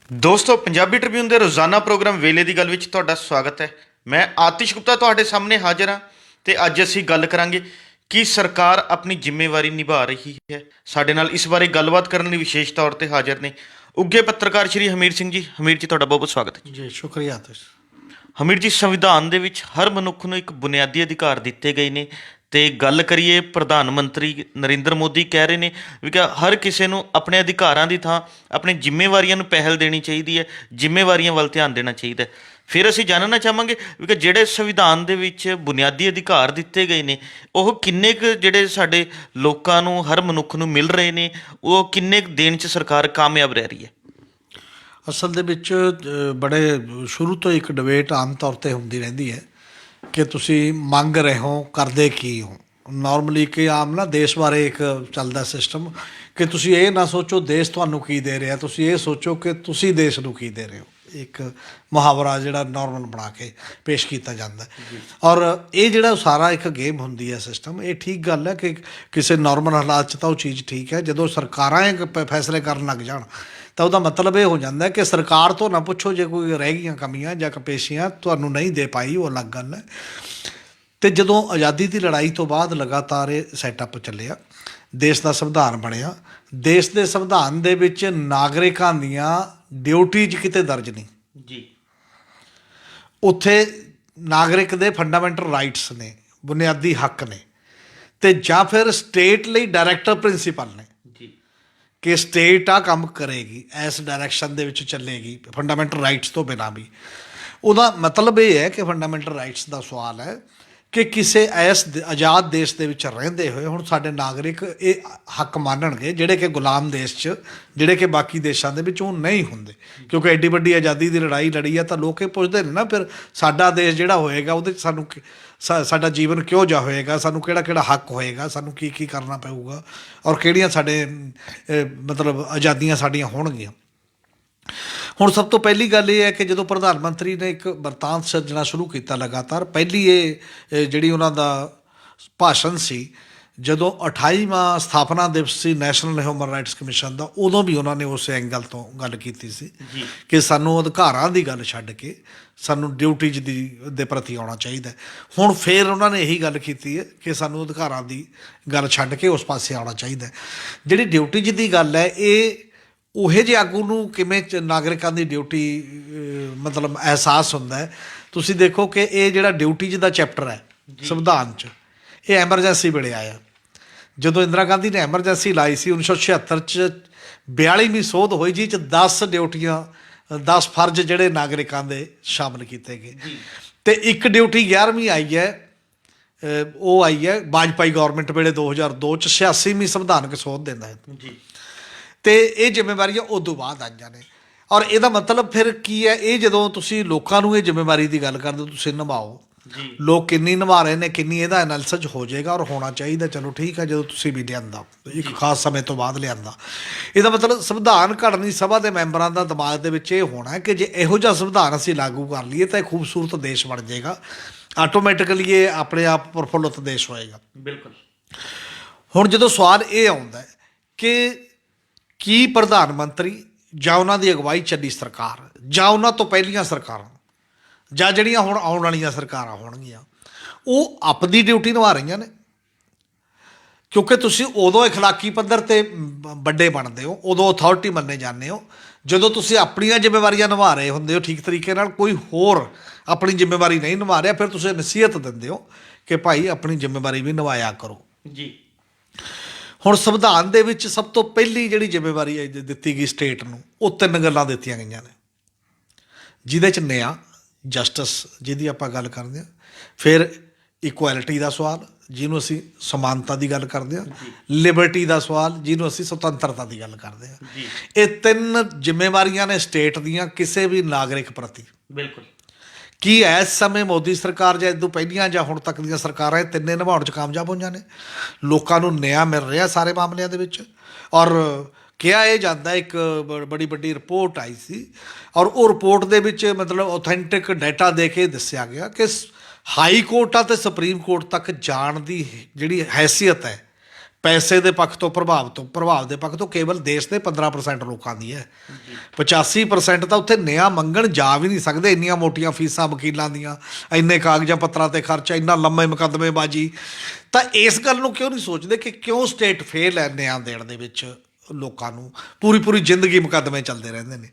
ਦੋਸਤੋ ਪੰਜਾਬੀ ਟ੍ਰਿਬਿਊਨ ਦੇ ਰੋਜ਼ਾਨਾ ਪ੍ਰੋਗਰਾਮ ਵੇਲੇ ਦੀ ਗੱਲ ਵਿੱਚ ਤੁਹਾਡਾ ਸਵਾਗਤ ਹੈ। ਮੈਂ ਆਤਿਸ਼ ਗੁਪਤਾ ਤੁਹਾਡੇ ਸਾਹਮਣੇ ਹਾਜ਼ਰ ਹਾਂ ਤੇ ਅੱਜ ਅਸੀਂ ਗੱਲ ਕਰਾਂਗੇ ਕਿ ਸਰਕਾਰ ਆਪਣੀ ਜ਼ਿੰਮੇਵਾਰੀ ਨਿਭਾ ਰਹੀ ਹੈ। ਸਾਡੇ ਨਾਲ ਇਸ ਬਾਰੇ ਗੱਲਬਾਤ ਕਰਨ ਲਈ ਵਿਸ਼ੇਸ਼ ਤੌਰ ਤੇ ਹਾਜ਼ਰ ਨੇ ਉੱਘੇ ਪੱਤਰਕਾਰ ਸ਼੍ਰੀ ਹਮੀਰ ਸਿੰਘ ਜੀ। ਹਮੀਰ ਜੀ, ਤੁਹਾਡਾ ਬਹੁਤ ਬਹੁਤ ਸਵਾਗਤ ਹੈ ਜੀ। ਸ਼ੁਕਰੀਆ ਆਤਿਸ਼। ਹਮੀਰ ਜੀ, ਸੰਵਿਧਾਨ ਦੇ ਵਿੱਚ ਹਰ ਮਨੁੱਖ ਨੂੰ ਇੱਕ ਬੁਨਿਆਦੀ ਅਧਿਕਾਰ ਦਿੱਤੇ ਗਏ ਨੇ ਤੇ ਗੱਲ ਕਰੀਏ, ਪ੍ਰਧਾਨ ਮੰਤਰੀ ਨਰਿੰਦਰ ਮੋਦੀ ਕਹਿ ਰਹੇ ਨੇ ਵੀ ਕਿ ਹਰ ਕਿਸੇ ਨੂੰ ਆਪਣੇ ਅਧਿਕਾਰਾਂ ਦੀ ਥਾਂ ਆਪਣੀ ਜ਼ਿੰਮੇਵਾਰੀਆਂ ਨੂੰ ਪਹਿਲ ਦੇਣੀ ਚਾਹੀਦੀ ਹੈ, ਜ਼ਿੰਮੇਵਾਰੀਆਂ ਵੱਲ ਧਿਆਨ ਦੇਣਾ ਚਾਹੀਦਾ ਹੈ। ਫਿਰ ਅਸੀਂ ਜਾਣਨਾ ਚਾਹਾਂਗੇ ਵੀ ਕਿ ਜਿਹੜੇ ਸੰਵਿਧਾਨ ਦੇ ਵਿੱਚ ਬੁਨਿਆਦੀ ਅਧਿਕਾਰ ਦਿੱਤੇ ਗਏ ਨੇ ਉਹ ਕਿੰਨੇ ਕੁ ਜਿਹੜੇ ਸਾਡੇ ਲੋਕਾਂ ਨੂੰ, ਹਰ ਮਨੁੱਖ ਨੂੰ ਮਿਲ ਰਹੇ ਨੇ, ਉਹ ਕਿੰਨੇ ਕੁ ਦੇਣ 'ਚ ਸਰਕਾਰ ਕਾਮਯਾਬ ਰਹਿ ਰਹੀ ਹੈ। ਅਸਲ ਦੇ ਵਿੱਚ ਬੜੇ ਸ਼ੁਰੂ ਤੋਂ ਇੱਕ ਡਿਬੇਟ ਆਮ ਤੌਰ 'ਤੇ ਹੁੰਦੀ ਰਹਿੰਦੀ ਹੈ ਕਿ ਤੁਸੀਂ ਮੰਗ ਰਹੇ ਹੋ, ਕਰਦੇ ਕੀ ਹੋ। ਨੋਰਮਲੀ ਕਿ ਆਮ ਨਾ ਦੇਸ਼ ਬਾਰੇ ਇੱਕ ਚੱਲਦਾ ਸਿਸਟਮ ਕਿ ਤੁਸੀਂ ਇਹ ਨਾ ਸੋਚੋ ਦੇਸ਼ ਤੁਹਾਨੂੰ ਕੀ ਦੇ ਰਿਹਾ, ਤੁਸੀਂ ਇਹ ਸੋਚੋ ਕਿ ਤੁਸੀਂ ਦੇਸ਼ ਨੂੰ ਕੀ ਦੇ ਰਹੇ ਹੋ। ਇੱਕ ਮੁਹਾਵਰਾ ਜਿਹੜਾ ਨੋਰਮਲ ਬਣਾ ਕੇ ਪੇਸ਼ ਕੀਤਾ ਜਾਂਦਾ। ਔਰ ਇਹ ਜਿਹੜਾ ਸਾਰਾ ਇੱਕ ਗੇਮ ਹੁੰਦੀ ਹੈ ਸਿਸਟਮ, ਇਹ ਠੀਕ ਗੱਲ ਹੈ ਕਿ ਕਿਸੇ ਨੋਰਮਲ ਹਾਲਾਤ 'ਚ ਤਾਂ ਉਹ ਚੀਜ਼ ਠੀਕ ਹੈ। ਜਦੋਂ ਸਰਕਾਰਾਂ ਇਹ ਫੈਸਲੇ ਕਰਨ ਲੱਗ ਜਾਣ ਤਾਂ ਉਹਦਾ ਮਤਲਬ ਇਹ ਹੋ ਜਾਂਦਾ ਕਿ ਸਰਕਾਰ ਤੋਂ ਨਾ ਪੁੱਛੋ ਜੇ ਕੋਈ ਰਹਿ ਗਈਆਂ ਕਮੀਆਂ ਜਾਂ ਕਪੇਸ਼ੀਆਂ ਤੁਹਾਨੂੰ ਨਹੀਂ ਦੇ ਪਾਈ, ਉਹ ਅਲੱਗ ਗੱਲ ਹੈ। ਅਤੇ ਜਦੋਂ ਆਜ਼ਾਦੀ ਦੀ ਲੜਾਈ ਤੋਂ ਬਾਅਦ ਲਗਾਤਾਰ ਇਹ ਸੈਟਅਪ ਚੱਲਿਆ, ਦੇਸ਼ ਦਾ ਸੰਵਿਧਾਨ ਬਣਿਆ। ਦੇਸ਼ ਦੇ ਸੰਵਿਧਾਨ ਦੇ ਵਿੱਚ ਨਾਗਰਿਕਾਂ ਦੀਆਂ ਡਿਊਟੀਜ਼ ਕਿਤੇ ਦਰਜ ਨਹੀਂ ਜੀ। ਉੱਥੇ ਨਾਗਰਿਕ ਦੇ ਫੰਡਾਮੈਂਟਲ ਰਾਈਟਸ ਨੇ, ਬੁਨਿਆਦੀ ਹੱਕ ਨੇ, ਅਤੇ ਜਾਂ ਫਿਰ ਸਟੇਟ ਲਈ ਡਾਇਰੈਕਟਰ ਪ੍ਰਿੰਸੀਪਲ ਨੇ ਜੀ ਕਿ ਸਟੇਟ ਆ ਕੰਮ ਕਰੇਗੀ, ਇਸ ਡਾਇਰੈਕਸ਼ਨ ਦੇ ਵਿੱਚ ਚੱਲੇਗੀ ਫੰਡਾਮੈਂਟਲ ਰਾਈਟਸ ਤੋਂ ਬਿਨਾਂ ਵੀ। ਉਹਦਾ ਮਤਲਬ ਇਹ ਹੈ ਕਿ ਫੰਡਾਮੈਂਟਲ ਰਾਈਟਸ ਦਾ ਸਵਾਲ ਹੈ ਕਿ ਕਿਸੇ ਇਸ ਆਜ਼ਾਦ ਦੇਸ਼ ਦੇ ਵਿੱਚ ਰਹਿੰਦੇ ਹੋਏ ਹੁਣ ਸਾਡੇ ਨਾਗਰਿਕ ਇਹ ਹੱਕ ਮੰਨਣਗੇ ਜਿਹੜੇ ਕਿ ਗੁਲਾਮ ਦੇਸ਼ 'ਚ, ਜਿਹੜੇ ਕਿ ਬਾਕੀ ਦੇਸ਼ਾਂ ਦੇ ਵਿੱਚ ਉਹ ਨਹੀਂ ਹੁੰਦੇ। ਕਿਉਂਕਿ ਐਡੀ ਵੱਡੀ ਆਜ਼ਾਦੀ ਦੀ ਲੜਾਈ ਲੜੀ ਆ ਤਾਂ ਲੋਕ ਇਹ ਪੁੱਛਦੇ ਨੇ ਨਾ, ਫਿਰ ਸਾਡਾ ਦੇਸ਼ ਜਿਹੜਾ ਹੋਏਗਾ ਉਹਦੇ 'ਚ ਸਾਨੂੰ ਸਾਡਾ ਜੀਵਨ ਕਿਹੋ ਜਿਹਾ ਹੋਏਗਾ, ਸਾਨੂੰ ਕਿਹੜਾ ਕਿਹੜਾ ਹੱਕ ਹੋਏਗਾ, ਸਾਨੂੰ ਕੀ ਕੀ ਕਰਨਾ ਪਊਗਾ, ਔਰ ਕਿਹੜੀਆਂ ਸਾਡੇ ਮਤਲਬ ਆਜ਼ਾਦੀਆਂ ਸਾਡੀਆਂ ਹੋਣਗੀਆਂ। ਹੁਣ ਸਭ ਤੋਂ ਪਹਿਲੀ ਗੱਲ ਇਹ ਹੈ ਕਿ ਜਦੋਂ ਪ੍ਰਧਾਨ ਮੰਤਰੀ ਨੇ ਇੱਕ ਵਰਤਾਂਤ ਸਿਰਜਣਾ ਸ਼ੁਰੂ ਕੀਤਾ ਲਗਾਤਾਰ, ਪਹਿਲੀ ਇਹ ਜਿਹੜੀ ਉਹਨਾਂ ਦਾ ਭਾਸ਼ਣ ਸੀ ਜਦੋਂ 28ਵਾਂ ਸਥਾਪਨਾ ਦਿਵਸ ਸੀ ਨੈਸ਼ਨਲ ਹਿਊਮਨ ਰਾਈਟਸ ਕਮਿਸ਼ਨ ਦਾ, ਉਦੋਂ ਵੀ ਉਹਨਾਂ ਨੇ ਉਸ ਐਂਗਲ ਤੋਂ ਗੱਲ ਕੀਤੀ ਸੀ ਕਿ ਸਾਨੂੰ ਅਧਿਕਾਰਾਂ ਦੀ ਗੱਲ ਛੱਡ ਕੇ ਸਾਨੂੰ ਡਿਊਟੀਜ਼ ਦੇ ਪ੍ਰਤੀ ਆਉਣਾ ਚਾਹੀਦਾ। ਹੁਣ ਫਿਰ ਉਹਨਾਂ ਨੇ ਇਹੀ ਗੱਲ ਕੀਤੀ ਹੈ ਕਿ ਸਾਨੂੰ ਅਧਿਕਾਰਾਂ ਦੀ ਗੱਲ ਛੱਡ ਕੇ ਉਸ ਪਾਸੇ ਆਉਣਾ ਚਾਹੀਦਾ। ਜਿਹੜੀ ਡਿਊਟੀਜ਼ ਦੀ ਗੱਲ ਹੈ, ਇਹ ਉਹੇ ਜਿਹੇ ਆਗੂ ਨੂੰ ਕਿਵੇਂ ਨਾਗਰਿਕਾਂ ਦੀ ਡਿਊਟੀ ਮਤਲਬ ਅਹਿਸਾਸ ਹੁੰਦਾ ਹੈ। ਤੁਸੀਂ ਦੇਖੋ ਕਿ ਇਹ ਜਿਹੜਾ ਡਿਊਟੀਜ਼ ਦਾ ਚੈਪਟਰ ਹੈ ਸੰਵਿਧਾਨ 'ਚ, ਇਹ ਐਮਰਜੈਂਸੀ ਵੇਲੇ ਆਇਆ। ਜਦੋਂ ਇੰਦਰਾ ਗਾਂਧੀ ਨੇ ਐਮਰਜੈਂਸੀ ਲਾਈ ਸੀ 1976 'ਚ, 42ਵੀਂ ਸੋਧ ਹੋਈ ਜਿਹ 'ਚ 10 ਡਿਊਟੀਆਂ, 10 ਫਰਜ਼ ਜਿਹੜੇ ਨਾਗਰਿਕਾਂ ਦੇ ਸ਼ਾਮਲ ਕੀਤੇ ਗਏ। ਅਤੇ ਇੱਕ ਡਿਊਟੀ 11ਵੀਂ ਆਈ ਹੈ, ਉਹ ਆਈ ਹੈ ਵਾਜਪਾਈ ਗੌਰਮੈਂਟ ਵੇਲੇ 2002 'ਚ 86ਵੀਂ ਸੰਵਿਧਾਨਕ ਸੋਧ ਦਿੰਦਾ ਹੈ ਜੀ। ਅਤੇ ਇਹ ਜ਼ਿੰਮੇਵਾਰੀਆਂ ਉਦੋਂ ਬਾਅਦ ਆਈਆਂ ਨੇ। ਔਰ ਇਹਦਾ ਮਤਲਬ ਫਿਰ ਕੀ ਹੈ, ਇਹ ਜਦੋਂ ਤੁਸੀਂ ਲੋਕਾਂ ਨੂੰ ਇਹ ਜ਼ਿੰਮੇਵਾਰੀ ਦੀ ਗੱਲ ਕਰਦੇ ਹੋ, ਤੁਸੀਂ ਨਿਭਾਓ। ਲੋਕ ਕਿੰਨੀ ਨਿਭਾ ਰਹੇ ਨੇ, ਕਿੰਨੀ ਇਹਦਾ ਐਨਾਲਿਸਿਸ ਹੋ ਜਾਏਗਾ ਔਰ ਹੋਣਾ ਚਾਹੀਦਾ। ਚਲੋ ਠੀਕ ਹੈ, ਜਦੋਂ ਤੁਸੀਂ ਵੀ ਲਿਆਂਦਾ ਇੱਕ ਖਾਸ ਸਮੇਂ ਤੋਂ ਬਾਅਦ ਲਿਆਂਦਾ, ਇਹਦਾ ਮਤਲਬ ਸੰਵਿਧਾਨ ਘੜਨੀ ਸਭਾ ਦੇ ਮੈਂਬਰਾਂ ਦਾ ਦਿਮਾਗ ਦੇ ਵਿੱਚ ਇਹ ਹੋਣਾ ਕਿ ਜੇ ਇਹੋ ਜਿਹਾ ਸੰਵਿਧਾਨ ਅਸੀਂ ਲਾਗੂ ਕਰ ਲਈਏ ਤਾਂ ਇਹ ਖੂਬਸੂਰਤ ਦੇਸ਼ ਬਣ ਜਾਏਗਾ, ਆਟੋਮੈਟਿਕਲੀ ਇਹ ਆਪਣੇ ਆਪ ਪ੍ਰਫੁੱਲਤ ਦੇਸ਼ ਹੋਏਗਾ। ਬਿਲਕੁਲ। ਹੁਣ ਜਦੋਂ ਸਵਾਲ ਇਹ ਆਉਂਦਾ ਕਿ ਕੀ ਪ੍ਰਧਾਨ ਮੰਤਰੀ ਜਾਂ ਉਹਨਾਂ ਦੀ ਅਗਵਾਈ ਚੱਲੀ ਸਰਕਾਰ ਜਾਂ ਉਹਨਾਂ ਤੋਂ ਪਹਿਲੀਆਂ ਸਰਕਾਰਾਂ ਜਾਂ ਜਿਹੜੀਆਂ ਹੁਣ ਆਉਣ ਵਾਲੀਆਂ ਸਰਕਾਰਾਂ ਹੋਣਗੀਆਂ, ਉਹ ਆਪਣੀ ਡਿਊਟੀ ਨਿਭਾ ਰਹੀਆਂ ਨੇ? ਕਿਉਂਕਿ ਤੁਸੀਂ ਉਦੋਂ ਅਖਲਾਕੀ ਪੱਧਰ 'ਤੇ ਵੱਡੇ ਬਣਦੇ ਹੋ, ਉਦੋਂ ਅਥਾਰਟੀ ਮੰਨੇ ਜਾਂਦੇ ਹੋ ਜਦੋਂ ਤੁਸੀਂ ਆਪਣੀਆਂ ਜ਼ਿੰਮੇਵਾਰੀਆਂ ਨਿਭਾ ਰਹੇ ਹੁੰਦੇ ਹੋ ਠੀਕ ਤਰੀਕੇ ਨਾਲ। ਕੋਈ ਹੋਰ ਆਪਣੀ ਜ਼ਿੰਮੇਵਾਰੀ ਨਹੀਂ ਨਿਭਾ ਰਿਹਾ, ਫਿਰ ਤੁਸੀਂ ਨਸੀਹਤ ਦਿੰਦੇ ਹੋ ਕਿ ਭਾਈ ਆਪਣੀ ਜ਼ਿੰਮੇਵਾਰੀ ਵੀ ਨਿਭਾਇਆ ਕਰੋ ਜੀ। ਹੁਣ ਸੰਵਿਧਾਨ ਦੇ ਵਿੱਚ ਸਭ ਤੋਂ ਪਹਿਲੀ ਜਿਹੜੀ ਜ਼ਿੰਮੇਵਾਰੀ ਦਿੱਤੀ ਗਈ ਸਟੇਟ ਨੂੰ, ਉਹ 3 ਗੱਲਾਂ ਦਿੱਤੀਆਂ ਗਈਆਂ ਨੇ, ਜਿਹਦੇ 'ਚ ਨਿਆਂ, ਜਸਟਿਸ ਜਿਹਦੀ ਆਪਾਂ ਗੱਲ ਕਰਦੇ ਹਾਂ, ਫਿਰ ਇਕੁਐਲਿਟੀ ਦਾ ਸਵਾਲ ਜਿਹਨੂੰ ਅਸੀਂ ਸਮਾਨਤਾ ਦੀ ਗੱਲ ਕਰਦੇ ਹਾਂ, ਲਿਬਰਟੀ ਦਾ ਸਵਾਲ ਜਿਹਨੂੰ ਅਸੀਂ ਸੁਤੰਤਰਤਾ ਦੀ ਗੱਲ ਕਰਦੇ ਹਾਂ। ਇਹ 3 ਜ਼ਿੰਮੇਵਾਰੀਆਂ ਨੇ ਸਟੇਟ ਦੀਆਂ ਕਿਸੇ ਵੀ ਨਾਗਰਿਕ ਪ੍ਰਤੀ। ਬਿਲਕੁਲ। ਕੀ ਇਸ ਸਮੇਂ ਮੋਦੀ ਸਰਕਾਰ ਜਾਂ ਇਦੋਂ ਪਹਿਲੀਆਂ ਜਾਂ ਹੁਣ ਤੱਕ ਦੀਆਂ ਸਰਕਾਰਾਂ ਇਹ ਤਿੰਨੇ ਨਿਭਾਉਣ 'ਚ ਕਾਮਯਾਬ ਹੋਈਆਂ ਨੇ? ਲੋਕਾਂ ਨੂੰ ਨਿਆਂ ਮਿਲ ਰਿਹਾ ਸਾਰੇ ਮਾਮਲਿਆਂ ਦੇ ਵਿੱਚ? ਔਰ ਕਿਹਾ ਇਹ ਜਾਂਦਾ, ਇੱਕ ਬੜੀ ਵੱਡੀ ਰਿਪੋਰਟ ਆਈ ਸੀ ਔਰ ਉਹ ਰਿਪੋਰਟ ਦੇ ਵਿੱਚ ਮਤਲਬ ਔਥੈਂਟਿਕ ਡਾਟਾ ਦੇ ਕੇ ਦੱਸਿਆ ਗਿਆ ਕਿ ਹਾਈ ਕੋਰਟ ਅਤੇ ਸੁਪਰੀਮ ਕੋਰਟ ਤੱਕ ਜਾਣ ਦੀ ਜਿਹੜੀ ਹੈਸੀਅਤ ਹੈ ਪੈਸੇ ਦੇ ਪੱਖ ਤੋਂ ਪ੍ਰਭਾਵ ਦੇ ਪੱਖ ਤੋਂ ਕੇਵਲ ਦੇਸ਼ ਦੇ 15% ਲੋਕਾਂ ਦੀ ਹੈ। 85% ਤਾਂ ਉੱਥੇ ਨਿਆਂ ਮੰਗਣ ਜਾ ਵੀ ਨਹੀਂ ਸਕਦੇ। ਇੰਨੀਆਂ ਮੋਟੀਆਂ ਫੀਸਾਂ ਵਕੀਲਾਂ ਦੀਆਂ, ਇੰਨੇ ਕਾਗਜ਼ਾਂ ਪੱਤਰਾਂ ਤੇ ਖਰਚਾ, ਇੰਨਾ ਲੰਮੇ ਮੁਕੱਦਮੇਬਾਜ਼ੀ। ਤਾਂ ਇਸ ਗੱਲ ਨੂੰ ਕਿਉਂ ਨਹੀਂ ਸੋਚਦੇ ਕਿ ਕਿਉਂ ਸਟੇਟ ਫੇਲ ਹੈ ਨਿਆਂ ਦੇਣ ਦੇ ਵਿੱਚ? ਲੋਕਾਂ ਨੂੰ ਪੂਰੀ ਜ਼ਿੰਦਗੀ ਮੁਕੱਦਮੇ ਚੱਲਦੇ ਰਹਿੰਦੇ ਨੇ।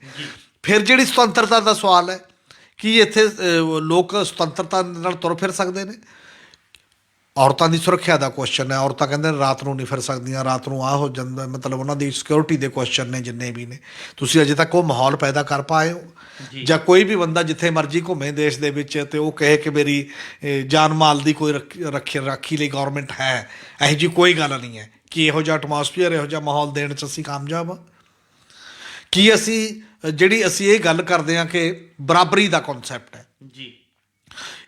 ਫਿਰ ਜਿਹੜੀ ਸੁਤੰਤਰਤਾ ਦਾ ਸਵਾਲ ਹੈ, ਕੀ ਇੱਥੇ ਲੋਕ ਸੁਤੰਤਰਤਾ ਨਾਲ ਤੁਰ ਫਿਰ ਸਕਦੇ ਨੇ? ਔਰਤਾਂ ਦੀ ਸੁਰੱਖਿਆ ਦਾ ਕੁਐਸਚਨ ਹੈ। ਔਰਤਾਂ ਕਹਿੰਦੇ ਨੇ ਰਾਤ ਨੂੰ ਨਹੀਂ ਫਿਰ ਸਕਦੀਆਂ, ਰਾਤ ਨੂੰ ਆਹ ਹੋ ਜਾਂਦਾ, ਮਤਲਬ ਉਹਨਾਂ ਦੀ ਸਿਕਿਉਰਿਟੀ ਦੇ ਕੁਐਸਚਨ ਨੇ ਜਿੰਨੇ ਵੀ ਨੇ। ਤੁਸੀਂ ਅਜੇ ਤੱਕ ਉਹ ਮਾਹੌਲ ਪੈਦਾ ਕਰ ਪਾਏ ਹੋ? ਜਾਂ ਕੋਈ ਵੀ ਬੰਦਾ ਜਿੱਥੇ ਮਰਜ਼ੀ ਘੁੰਮੇ ਦੇਸ਼ ਦੇ ਵਿੱਚ ਅਤੇ ਉਹ ਕਹੇ ਕਿ ਮੇਰੀ ਜਾਨ ਮਾਲ ਦੀ ਕੋਈ ਰਾਖੀ ਲਈ ਗੌਰਮੈਂਟ ਹੈ, ਇਹੋ ਜਿਹੀ ਕੋਈ ਗੱਲ ਨਹੀਂ ਹੈ। ਕਿ ਇਹੋ ਜਿਹਾ ਐਟਮੋਸਫੀਅਰ, ਇਹੋ ਜਿਹਾ ਮਾਹੌਲ ਦੇਣ 'ਚ ਅਸੀਂ ਕਾਮਯਾਬ ਹਾਂ? ਕੀ ਅਸੀਂ ਇਹ ਗੱਲ ਕਰਦੇ ਹਾਂ ਕਿ ਬਰਾਬਰੀ ਦਾ ਕਨਸੈਪਟ ਹੈ ਜੀ,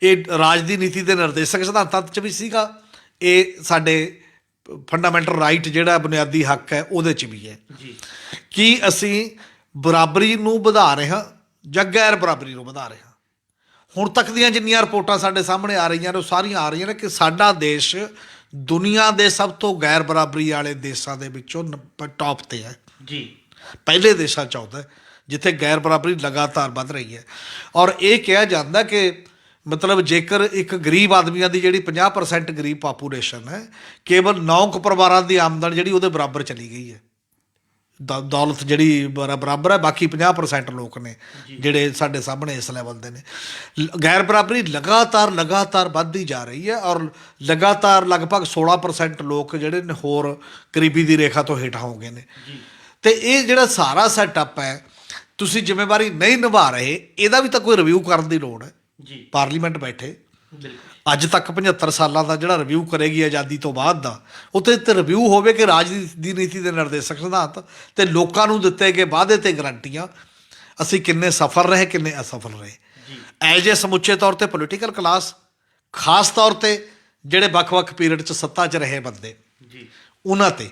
ਇਹ ਰਾਜ ਦੀ ਨੀਤੀ ਦੇ ਨਿਰਦੇਸ਼ਕ ਸਿਧਾਂਤਾਂ 'ਚ ਵੀ ਸੀਗਾ, ਇਹ ਸਾਡੇ ਫੰਡਾਮੈਂਟਲ ਰਾਈਟ ਜਿਹੜਾ ਬੁਨਿਆਦੀ ਹੱਕ ਹੈ ਉਹਦੇ 'ਚ ਵੀ ਹੈ ਜੀ। ਕੀ ਅਸੀਂ ਬਰਾਬਰੀ ਨੂੰ ਵਧਾ ਰਹੇ ਹਾਂ ਜਾਂ ਗੈਰ ਬਰਾਬਰੀ ਨੂੰ ਵਧਾ ਰਹੇ ਹਾਂ? ਹੁਣ ਤੱਕ ਦੀਆਂ ਜਿੰਨੀਆਂ ਰਿਪੋਰਟਾਂ ਸਾਡੇ ਸਾਹਮਣੇ ਆ ਰਹੀਆਂ ਨੇ, ਉਹ ਸਾਰੀਆਂ ਆ ਰਹੀਆਂ ਨੇ ਕਿ ਸਾਡਾ ਦੇਸ਼ ਦੁਨੀਆ ਦੇ ਸਭ ਤੋਂ ਗੈਰ ਬਰਾਬਰੀ ਵਾਲੇ ਦੇਸ਼ਾਂ ਦੇ ਵਿੱਚੋਂ ਟੌਪ 'ਤੇ ਹੈ ਜੀ। ਪਹਿਲੇ ਦੇਸ਼ਾਂ 'ਚ ਆਉਂਦਾ ਜਿੱਥੇ ਗੈਰ ਬਰਾਬਰੀ ਲਗਾਤਾਰ ਵੱਧ ਰਹੀ ਹੈ। ਔਰ ਇਹ ਕਿਹਾ ਜਾਂਦਾ ਕਿ ਮਤਲਬ ਜੇਕਰ ਇੱਕ ਗਰੀਬ ਆਦਮੀਆਂ ਦੀ ਜਿਹੜੀ 50% ਗਰੀਬ ਪਾਪੂਲੇਸ਼ਨ ਹੈ, ਕੇਵਲ 9 ਪਰਿਵਾਰਾਂ ਦੀ ਆਮਦਨ ਜਿਹੜੀ ਉਹਦੇ ਬਰਾਬਰ ਚਲੀ ਗਈ ਹੈ। ਦੌਲਤ ਜਿਹੜੀ ਬਰਾਬਰ ਹੈ, ਬਾਕੀ 50% ਲੋਕ ਨੇ ਜਿਹੜੇ ਸਾਡੇ ਸਾਹਮਣੇ ਇਸ ਲੈਵਲ ਦੇ ਨੇ। ਗੈਰ ਬਰਾਬਰੀ ਲਗਾਤਾਰ ਵੱਧਦੀ ਜਾ ਰਹੀ ਹੈ ਔਰ ਲਗਾਤਾਰ ਲਗਭਗ 16% ਲੋਕ ਜਿਹੜੇ ਨੇ ਹੋਰ ਗਰੀਬੀ ਦੀ ਰੇਖਾ ਤੋਂ ਹੇਠਾਂ ਹੋ ਗਏ ਨੇ। ਅਤੇ ਇਹ ਜਿਹੜਾ ਸਾਰਾ ਸੈਟਅਪ ਹੈ, ਤੁਸੀਂ ਜ਼ਿੰਮੇਵਾਰੀ ਨਹੀਂ ਨਿਭਾ ਰਹੇ, ਇਹਦਾ ਵੀ ਤਾਂ ਕੋਈ ਰਿਵਿਊ ਕਰਨ ਦੀ ਲੋੜ ਹੈ ਜੀ। ਪਾਰਲੀਮੈਂਟ ਬੈਠੇ ਅੱਜ ਤੱਕ 75 ਸਾਲਾਂ ਦਾ ਜਿਹੜਾ ਰਿਵਿਊ ਕਰੇਗੀ ਆਜ਼ਾਦੀ ਤੋਂ ਬਾਅਦ ਦਾ, ਉੱਥੇ ਤੇ ਰਿਵਿਊ ਹੋਵੇ ਕਿ ਰਾਜ ਦੀ ਨੀਤੀ ਦੇ ਨਿਰਦੇਸ਼ਕ ਸਿਧਾਂਤ ਅਤੇ ਲੋਕਾਂ ਨੂੰ ਦਿੱਤੇ ਗਏ ਵਾਅਦੇ ਅਤੇ ਗਰੰਟੀਆਂ ਅਸੀਂ ਕਿੰਨੇ ਸਫਲ ਰਹੇ, ਕਿੰਨੇ ਅਸਫਲ ਰਹੇ। ਐਜ ਏ ਸਮੁੱਚੇ ਤੌਰ 'ਤੇ ਪੋਲੀਟੀਕਲ ਕਲਾਸ, ਖਾਸ ਤੌਰ 'ਤੇ ਜਿਹੜੇ ਵੱਖ-ਵੱਖ ਪੀਰੀਅਡ 'ਚ ਸੱਤਾ 'ਚ ਰਹੇ ਬੰਦੇ, ਉਹਨਾਂ 'ਤੇ।